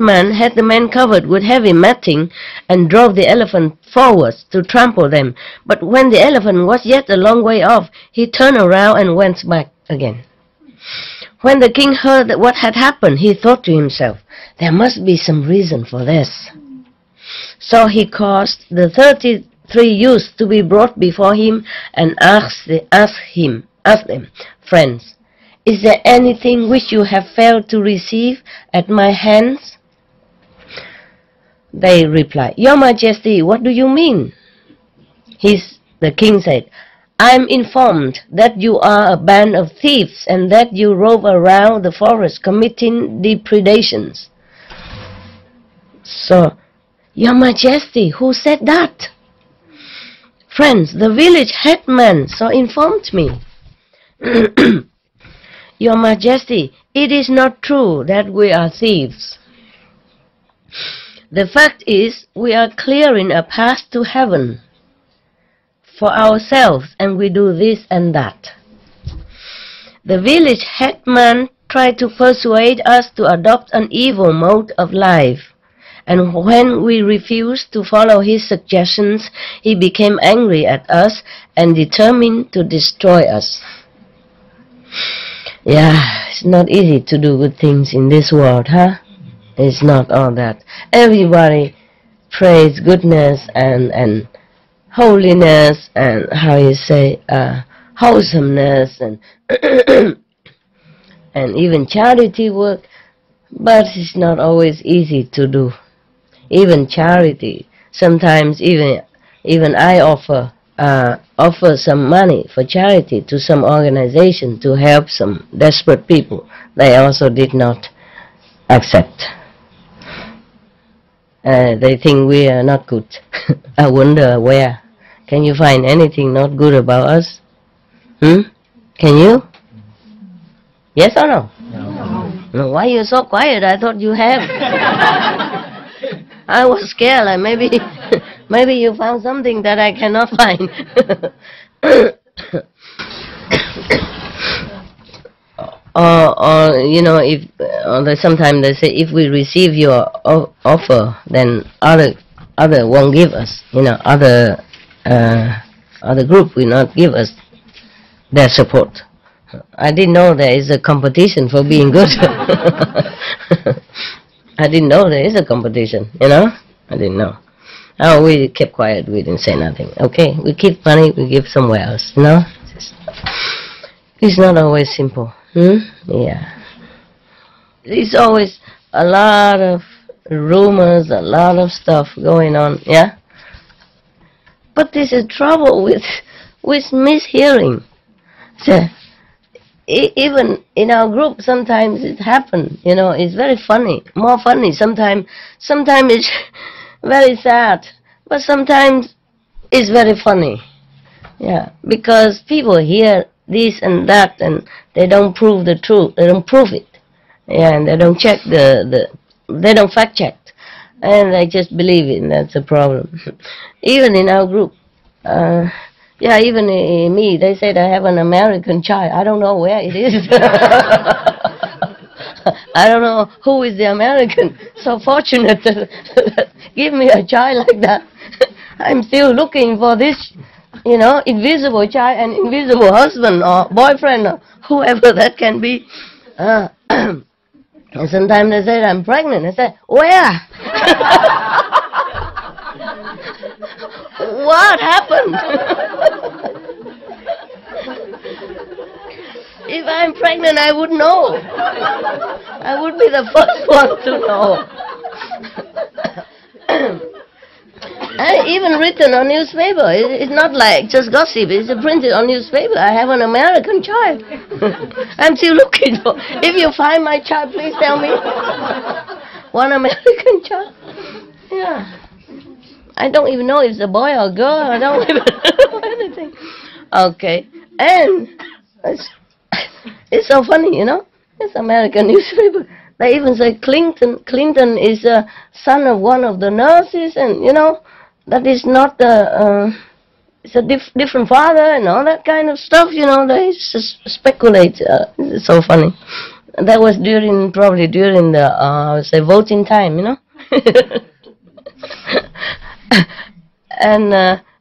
the men covered with heavy matting and drove the elephant forwards to trample them. But when the elephant was yet a long way off, he turned around and went back again. When the king heard that what had happened, he thought to himself, there must be some reason for this. So he caused the 33 youths to be brought before him and asked them, friends, is there anything which you have failed to receive at my hands? They replied, Your Majesty, what do you mean? The king said, I am informed that you are a band of thieves and that you rove around the forest committing depredations. So, Your Majesty, who said that? Friends, the village headman so informed me. Your Majesty, it is not true that we are thieves. The fact is, we are clearing a path to heaven for ourselves, and we do this and that. The village headman tried to persuade us to adopt an evil mode of life, and when we refused to follow his suggestions, he became angry at us and determined to destroy us. Yeah, it's not easy to do good things in this world, huh? It's not all that. Everybody prays goodness and holiness and, wholesomeness and and even charity work, but it's not always easy to do. Even charity, sometimes even I offer some money for charity to some organization to help some desperate people. They also did not accept. They think we are not good. I wonder where. Can you find anything not good about us? Can you? Yes or no? No. Why are you so quiet? I thought you have. I was scared, like maybe, maybe you found something that I cannot find. Or you know, if sometimes they say if we receive your offer, then other won't give us. You know, other group will not give us their support. I didn't know there is a competition for being good. I didn't know there is a competition, you know? I didn't know. Oh, we kept quiet, we didn't say nothing. Okay, we keep money, we give somewhere else, you know? It's not always simple. Yeah. There's always a lot of rumors, a lot of stuff going on, yeah? But there's a trouble with mishearing. So, even in our group, sometimes it happens. You know, it's very funny, more funny. Sometimes it's very sad, but sometimes it's very funny. Yeah, because people hear this and that, and they don't prove the truth. They don't prove it. Yeah, and they don't check they don't fact check, and they just believe it. And that's a problem. Even in our group. Yeah, even in me, they said I have an American child. I don't know where it is. I don't know who is the American. So fortunate that give me a child like that. I'm still looking for this, you know, invisible child and invisible husband or boyfriend or whoever that can be. And sometimes they say I'm pregnant. I say, where? What happened? If I'm pregnant, I would know. I would be the first one to know. I even written on newspaper. It's not like just gossip. It's printed on newspaper. I have an American child. I'm still looking for. If you find my child, please tell me. One American child. Yeah. I don't even know if it's a boy or a girl. I don't even know anything. Okay. And it's so funny, you know. It's American newspaper. They even say Clinton is a son of one of the nurses, and you know that is not it's a different father and all that kind of stuff. You know, they speculate. It's so funny. That was probably during the I would say voting time, you know. And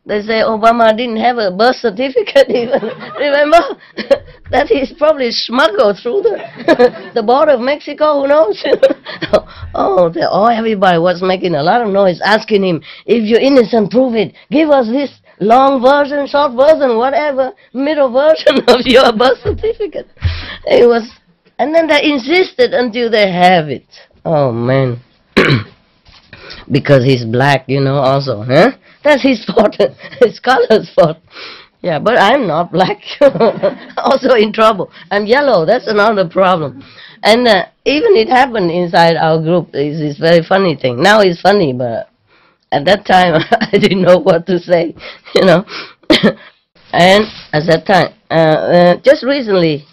they say Obama didn't have a birth certificate even. Remember? That he's probably smuggled through the border of Mexico, who knows? Everybody was making a lot of noise, asking him, if you're innocent, prove it. Give us this long version, short version, whatever, middle version of your birth certificate. It was, and then they insisted until they have it. Oh, man. Because he's black, you know, also, huh? That's his fault, his color's fault. Yeah, but I'm not black. Also in trouble. I'm yellow, that's another problem. And even it happened inside our group. It's this very funny thing. Now it's funny, but at that time I didn't know what to say, you know. And at that time, just recently,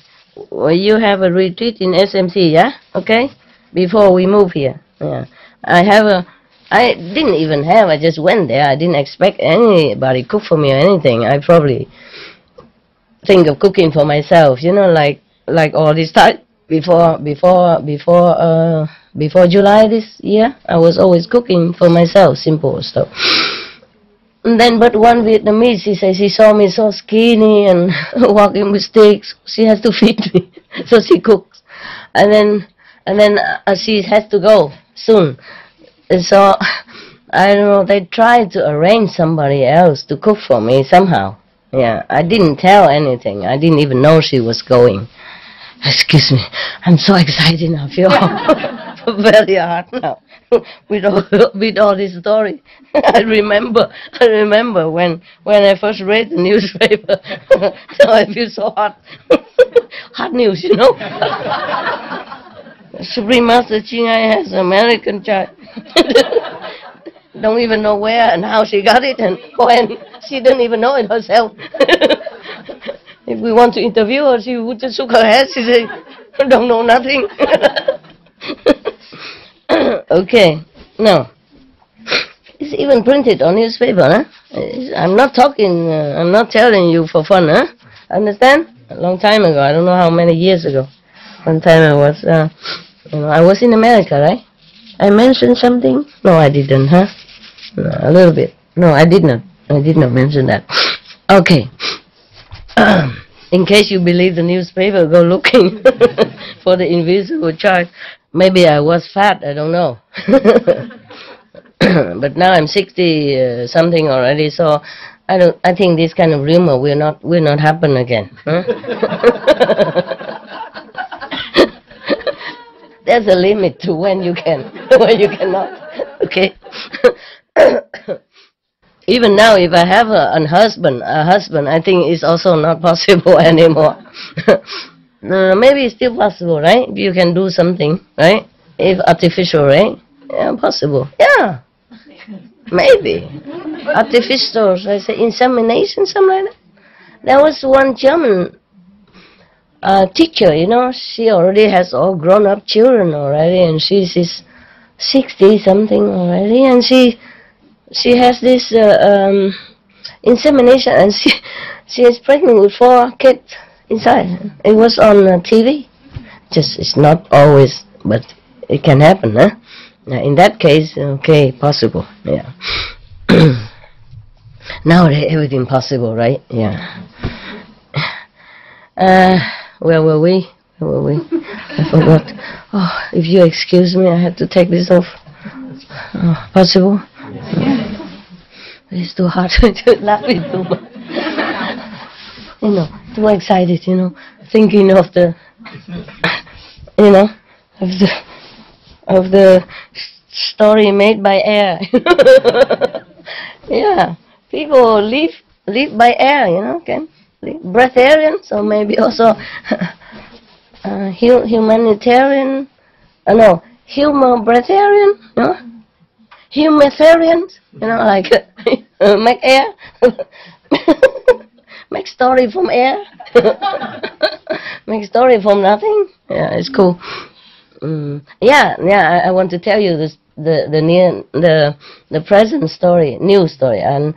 you have a retreat in SMC, yeah? Okay? Before we move here. Yeah. I didn't even have, I just went there. I didn't expect anybody cook for me or anything. I probably think of cooking for myself, you know, like all this time before July this year. I was always cooking for myself, simple stuff. And then, but one Vietnamese, she says she saw me so skinny and walking with sticks. She has to feed me, so she cooks. And then she has to go soon. So, I don't know, they tried to arrange somebody else to cook for me somehow. Yeah, I didn't tell anything. I didn't even know she was going. Excuse me, I'm so excited now. I feel very hard now with all this story. I remember when I first read the newspaper. So I feel so hot. Hot news, you know. Supreme Master Ching Hai has an American child. Don't even know where and how she got it and when. She didn't even know it herself. If we want to interview her, she would just shook her head. She said, I don't know nothing. Okay, no. It's even printed on newspaper, huh? I'm not talking, I'm not telling you for fun, huh? Understand? A long time ago, I don't know how many years ago. One time I was, I was in America, right? I mentioned something? No, I didn't, huh? No, a little bit. No, I did not. I did not mention that. Okay. In case you believe the newspaper, go looking for the invisible child. Maybe I was fat, I don't know. But now I'm 60 something already, so I think this kind of rumor will not happen again. Huh? There's a limit to when you can, when you cannot. Okay. Even now, if I have a husband, I think it's also not possible anymore. Maybe it's still possible, right? If you can do something, right? If artificial, right? Yeah, possible. Yeah, maybe. Artificial, I say insemination, something like that. There was one German teacher, she already has all grown-up children already, and she's 60 something already, and she has this insemination, and she is pregnant with 4 kids inside. It was on TV. Just it's not always, but it can happen, huh? Now, in that case, okay, possible. Yeah. Nowadays, everything possible, right? Yeah. Where were we? I forgot. Oh, if you excuse me, I have to take this off. Oh, possible? It's too hard to laugh it too much. Too excited, thinking of the, of the story made by air. Yeah, people live by air, can breatharians, or maybe also humanitarian, humor breatharian, humanitarians, like make air, make story from air, make story from nothing. Yeah, it's cool. I want to tell you this, the present story, new story, and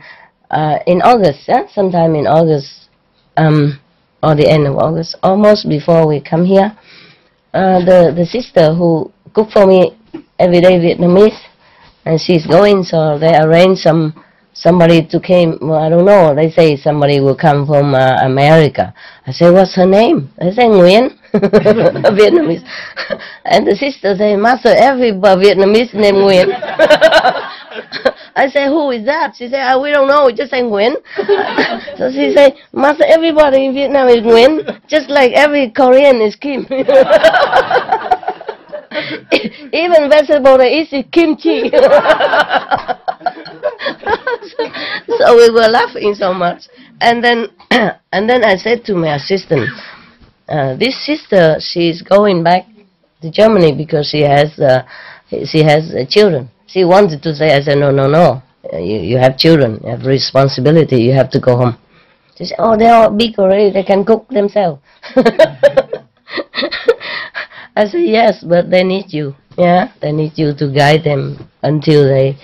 in August, sometime in August, or the end of August, almost before we come here, the sister who cook for me every day Vietnamese, and she's going, so they arrange somebody to came. Well, I don't know. They say somebody will come from America. I say, what's her name? They say Nguyen, Vietnamese. And the sister say, Master, every Vietnamese named Nguyen. I say, who is that? She say, we don't know. We just say Nguyen. So she say, Master, everybody in Vietnam is Nguyen, just like every Korean is Kim. Even vegetable they eat is kimchi. So we were laughing so much, and then I said to my assistant, this sister, she's going back to Germany because she has children. She wanted to say, I said, no, you have children, you have responsibility, you have to go home. She said, oh, they're all big already, they can cook themselves. I said, yes, but they need you. Yeah, they need you to guide them until they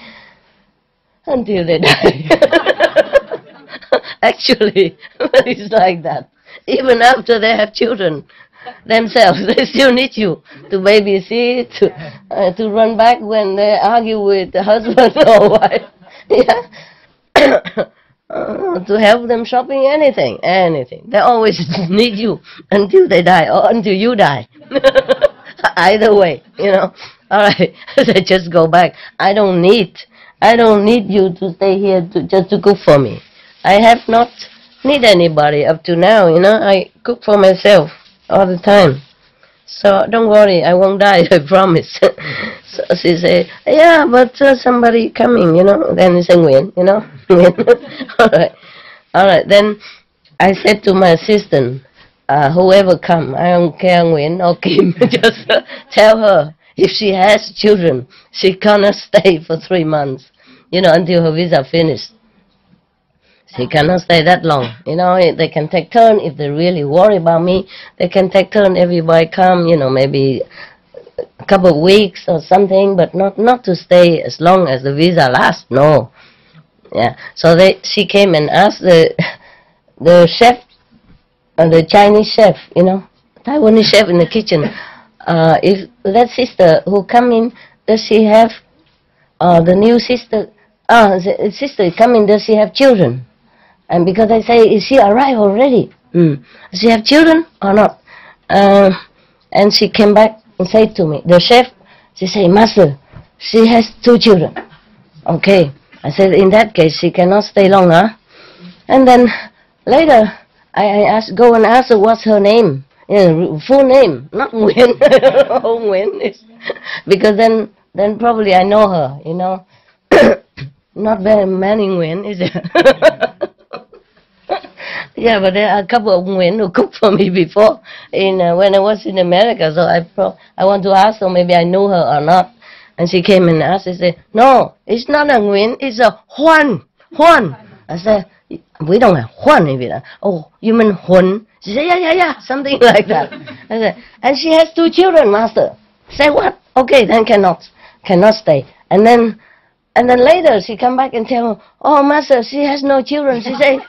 die. Actually, it's like that. Even after they have children themselves, they still need you to babysit, to run back when they argue with the husband or wife. Yeah. To help them shopping, anything. They always need you until they die or until you die. Either way, All right, they just go back. I don't need you to stay here just to cook for me. I have not need anybody up to now. I cook for myself all the time. So don't worry, I won't die. I promise. So she say, yeah, but somebody coming, Then it's a Nguyen, All right. Then I said to my assistant, whoever come, I don't care Nguyen or Kim, just tell her if she has children, she cannot stay for 3 months, until her visa finished. She cannot stay that long, They can take turn if they really worry about me. They can take turn. Everybody come, maybe couple of weeks or something, but not to stay as long as the visa lasts. No. Yeah. So she came and asked the chef, the Chinese chef, you know, Taiwanese chef in the kitchen, if that sister who come in, does she have the new sister? The sister coming, does she have children? And because I say, is she arrived already? Does she have children or not? And she came back and said to me, the chef, she said, Master, she has 2 children. Okay. I said, in that case, she cannot stay long, huh? And then later, I go and ask her what's her name, full name, not Nguyen. Nguyen is, because then probably I know her, you know. Not very many Nguyen, is it? Yeah, but there are a couple of Nguyen who cooked for me before when I was in America. So I want to ask her, maybe I know her or not. And she came and asked, she said, no, it's not a Nguyen, it's a Huan. Huan. I said, we don't have Huan in Vietnam. Oh, you mean Huan? She said, yeah, something like that. I said, and she has 2 children, Master. I said, what? Okay, then cannot stay. And then later she come back and tell me, oh, Master, she has no children. She said,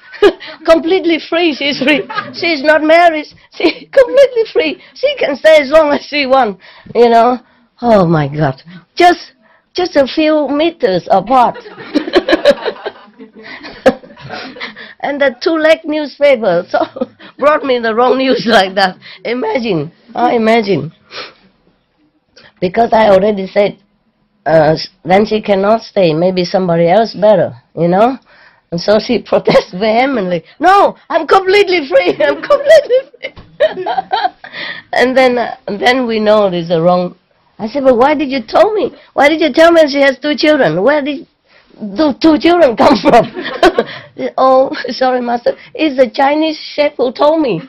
completely free, she's free. She's not married, she's completely free. She can stay as long as she wants, you know. Oh my God, just a few meters apart. And the 2-leg newspaper so brought me the wrong news like that. Imagine. Because I already said, then she cannot stay, maybe somebody else better, you know. And so she protests vehemently, no, I'm completely free, I'm completely free. And then we know there's a wrong. I said, but why did you tell me? Why did you tell me she has 2 children? Where did the 2 children come from? Oh, sorry, Master. It's the Chinese chef who told me.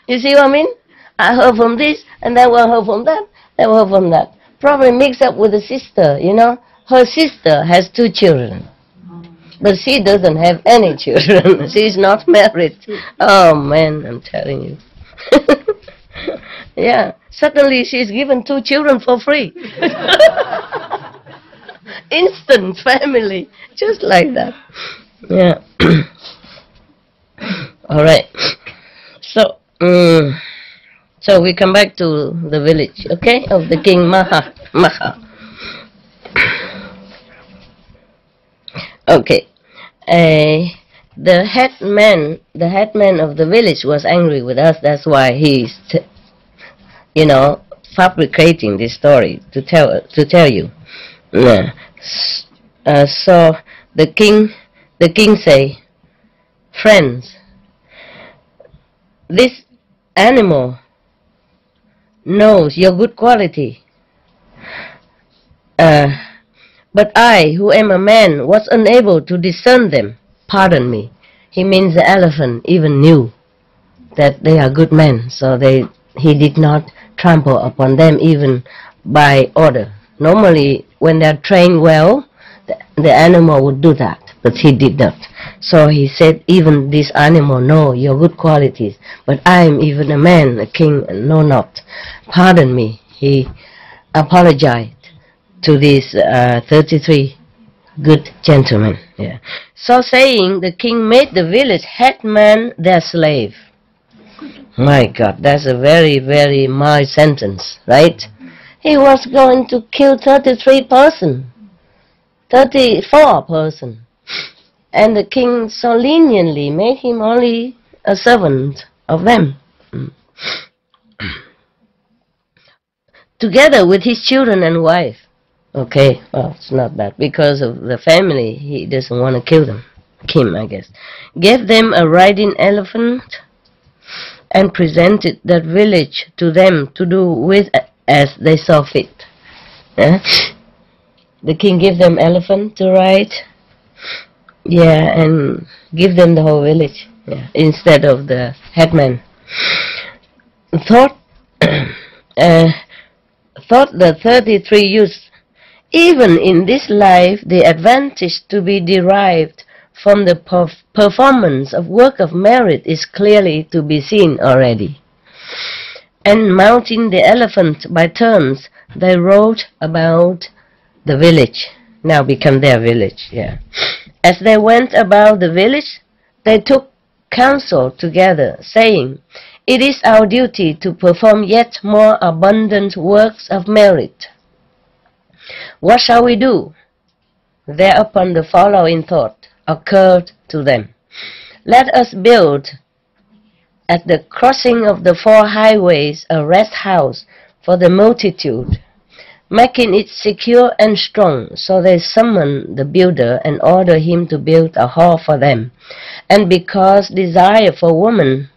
You see what I mean? I heard from this, and then I heard from that, then I heard from that. Probably mixed up with the sister, you know. Her sister has 2 children. But she doesn't have any children. She's not married. Oh, man, I'm telling you. Yeah, suddenly she's given 2 children for free. Instant family, just like that. Yeah. All right. So, so we come back to the village, okay, of the king Maha. Okay. The headman of the village was angry with us. That's why he's, you know, fabricating this story to tell you. Yeah. So the king say, friends, this animal knows your good quality, but I, who am a man, was unable to discern them. Pardon me. He means the elephant even knew that they are good men, so he did not trample upon them even by order. Normally, when they are trained well, the animal would do that, but he did not. So he said, even this animal know your good qualities, but I am even a man, a king, and know not. Pardon me. He apologized to these 33 good gentlemen. Yeah. So saying, the king made the village headman their slave. My God, that's a very, very mild sentence, right? He was going to kill 34 persons. And the king so leniently made him only a servant of them. Together with his children and wife. Okay, well, it's not bad. Because of the family, he doesn't want to kill them. Kim, I guess. Gave them a riding elephant and presented that village to them to do with as they saw fit. The king gave them elephant to ride. Yeah, and give them the whole village. Yeah, instead of the headman. Thought the 33 youths, even in this life, the advantage to be derived from the performance of work of merit is clearly to be seen already. And mounting the elephant by turns, they rode about the village. Now become their village, yeah. As they went about the village, they took counsel together, saying, "It is our duty to perform yet more abundant works of merit. What shall we do?" Thereupon the following thought occurred to them: "Let us build at the crossing of the 4 highways a rest house for the multitude, making it secure and strong." So they summoned the builder and ordered him to build a hall for them. And because desire for woman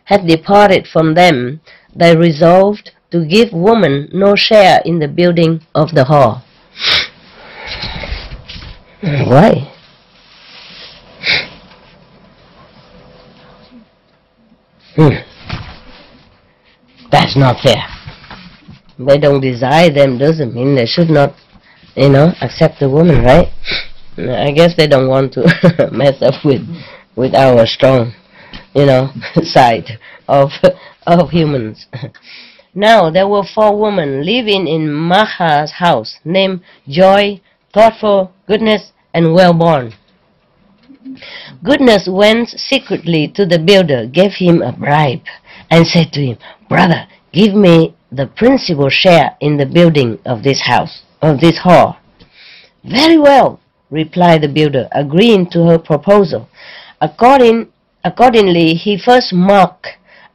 had departed from them, they resolved to give woman no share in the building of the hall. Why? That's not fair. They don't desire them doesn't mean they should not, accept the woman, right? I guess they don't want to mess up with our strong, side of humans. Now there were 4 women living in Maha's house, named Joy, Thoughtful, Goodness, and Well-born. Goodness went secretly to the builder, gave him a bribe, and said to him, "Brother, give me the principal share in the building of this house, of this hall." "Very well," replied the builder, agreeing to her proposal. Accordingly, he first marked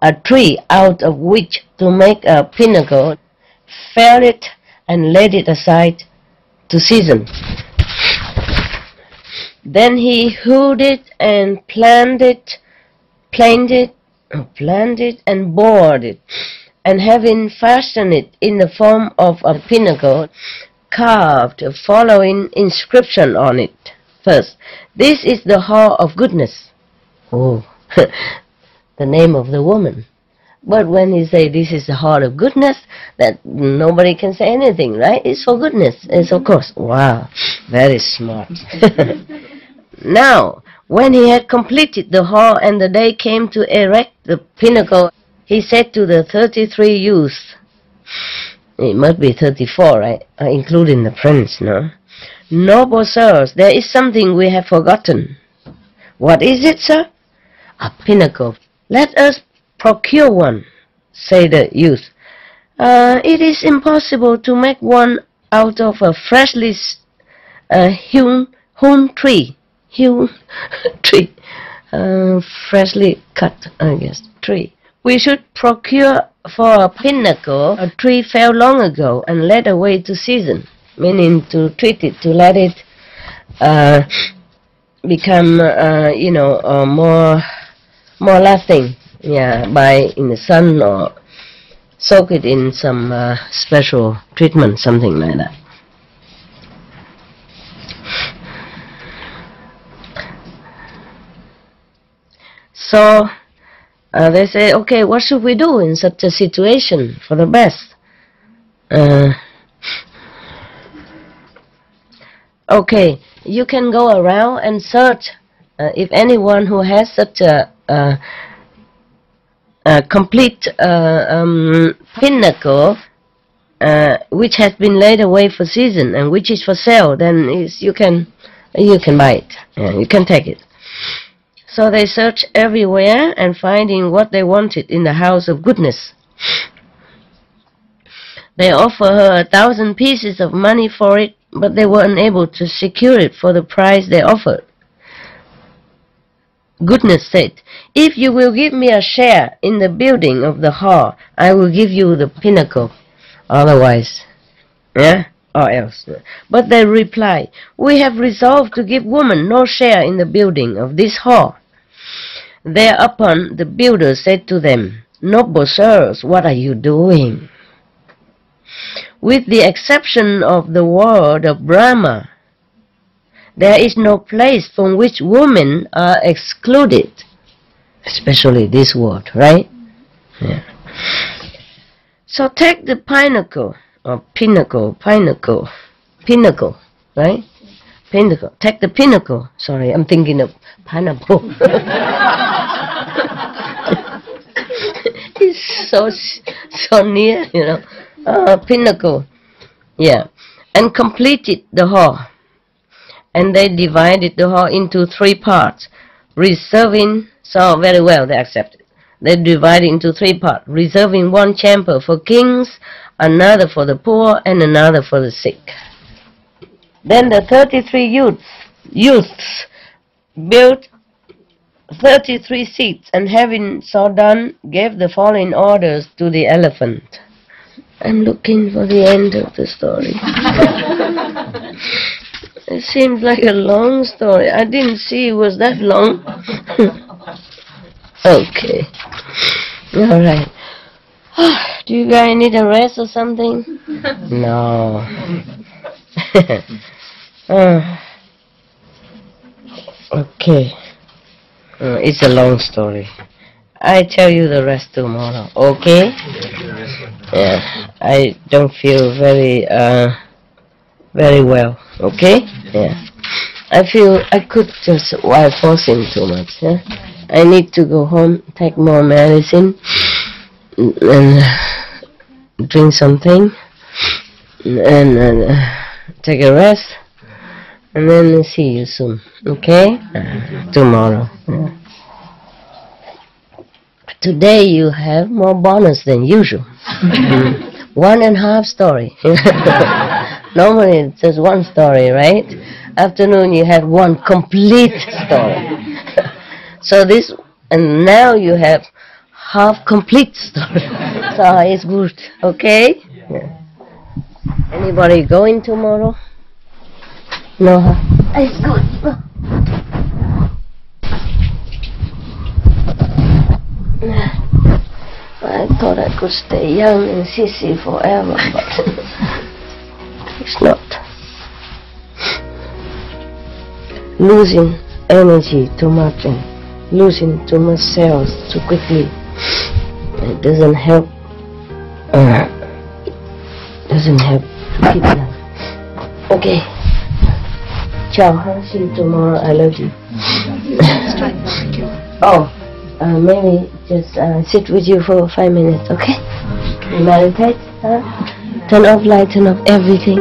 a tree out of which to make a pinnacle, felled it, and laid it aside to season. Then he hewed it and planted and bored it, and having fashioned it in the form of a pinnacle, carved the following inscription on it. First, "This is the hall of goodness." Oh, the name of the woman. But when he say this is the hall of goodness, that nobody can say anything, right? It's for goodness. It's of course. Wow, very smart. Now, when he had completed the hall and the day came to erect the pinnacle, he said to the 33 youths, it must be 34, right? Including the prince, no? "Noble sirs, there is something we have forgotten." "What is it, sir?" "A pinnacle. Let us procure one," said the youth. "It is impossible to make one out of a freshly hewn tree. Freshly cut, I guess, tree. We should procure for a pinnacle a tree felled long ago and led away to season," meaning to treat it, to let it become, more lasting, by in the sun or soak it in some special treatment, something like that. So they say, "Okay, what should we do in such a situation for the best?" Okay, you can go around and search if anyone who has such a complete pinnacle which has been laid away for season and which is for sale, then you can buy it. You can take it. So they searched everywhere and finding what they wanted in the house of goodness. They offered her 1,000 pieces of money for it, but they were unable to secure it for the price they offered. Goodness said, "If you will give me a share in the building of the hall, I will give you the pinnacle. Otherwise, or else." But they replied, "We have resolved to give woman no share in the building of this hall." Thereupon the builder said to them, "Noble sirs, what are you doing? With the exception of the world of Brahma, there is no place from which women are excluded." Especially this world, right? Yeah. So take the pinnacle, or pinnacle, right? Pinnacle. Take the pinnacle. Sorry, I'm thinking of pineapple. It's so near, you know, pinnacle. Yeah, and completed the hall. And they divided the hall into 3 parts, reserving, so very well they accepted. They divided into 3 parts, reserving 1 chamber for kings, another for the poor, and another for the sick. Then the 33 youths built 33 seats, and having so done, gave the following orders to the elephant. I'm looking for the end of the story. It seems like a long story. I didn't see it was that long. Okay. All right. Do you guys need a rest or something? No. Okay. It's a long story. I tell you the rest tomorrow. Okay? Yeah. I don't feel very well. Okay? Yeah. I feel I could just why forcing too much. Yeah? I need to go home, take more medicine, and drink something, and take a rest, and then see you soon. Okay? Tomorrow. Yeah. Today you have more bonus than usual. 1.5 story. Normally it's just 1 story, right? Afternoon you have 1 complete story. So this, and now you have half complete story. So it's good, okay? Yeah. Anybody going tomorrow? No, huh? It's good. I thought I could stay young and sissy forever, but it's not. Losing energy too much and losing too much cells too quickly, it doesn't help. Doesn't help to keep them. Okay. Ciao. See you tomorrow. I love you. Oh. Maybe just sit with you for 5 minutes, okay? Meditate, turn off light, turn off everything.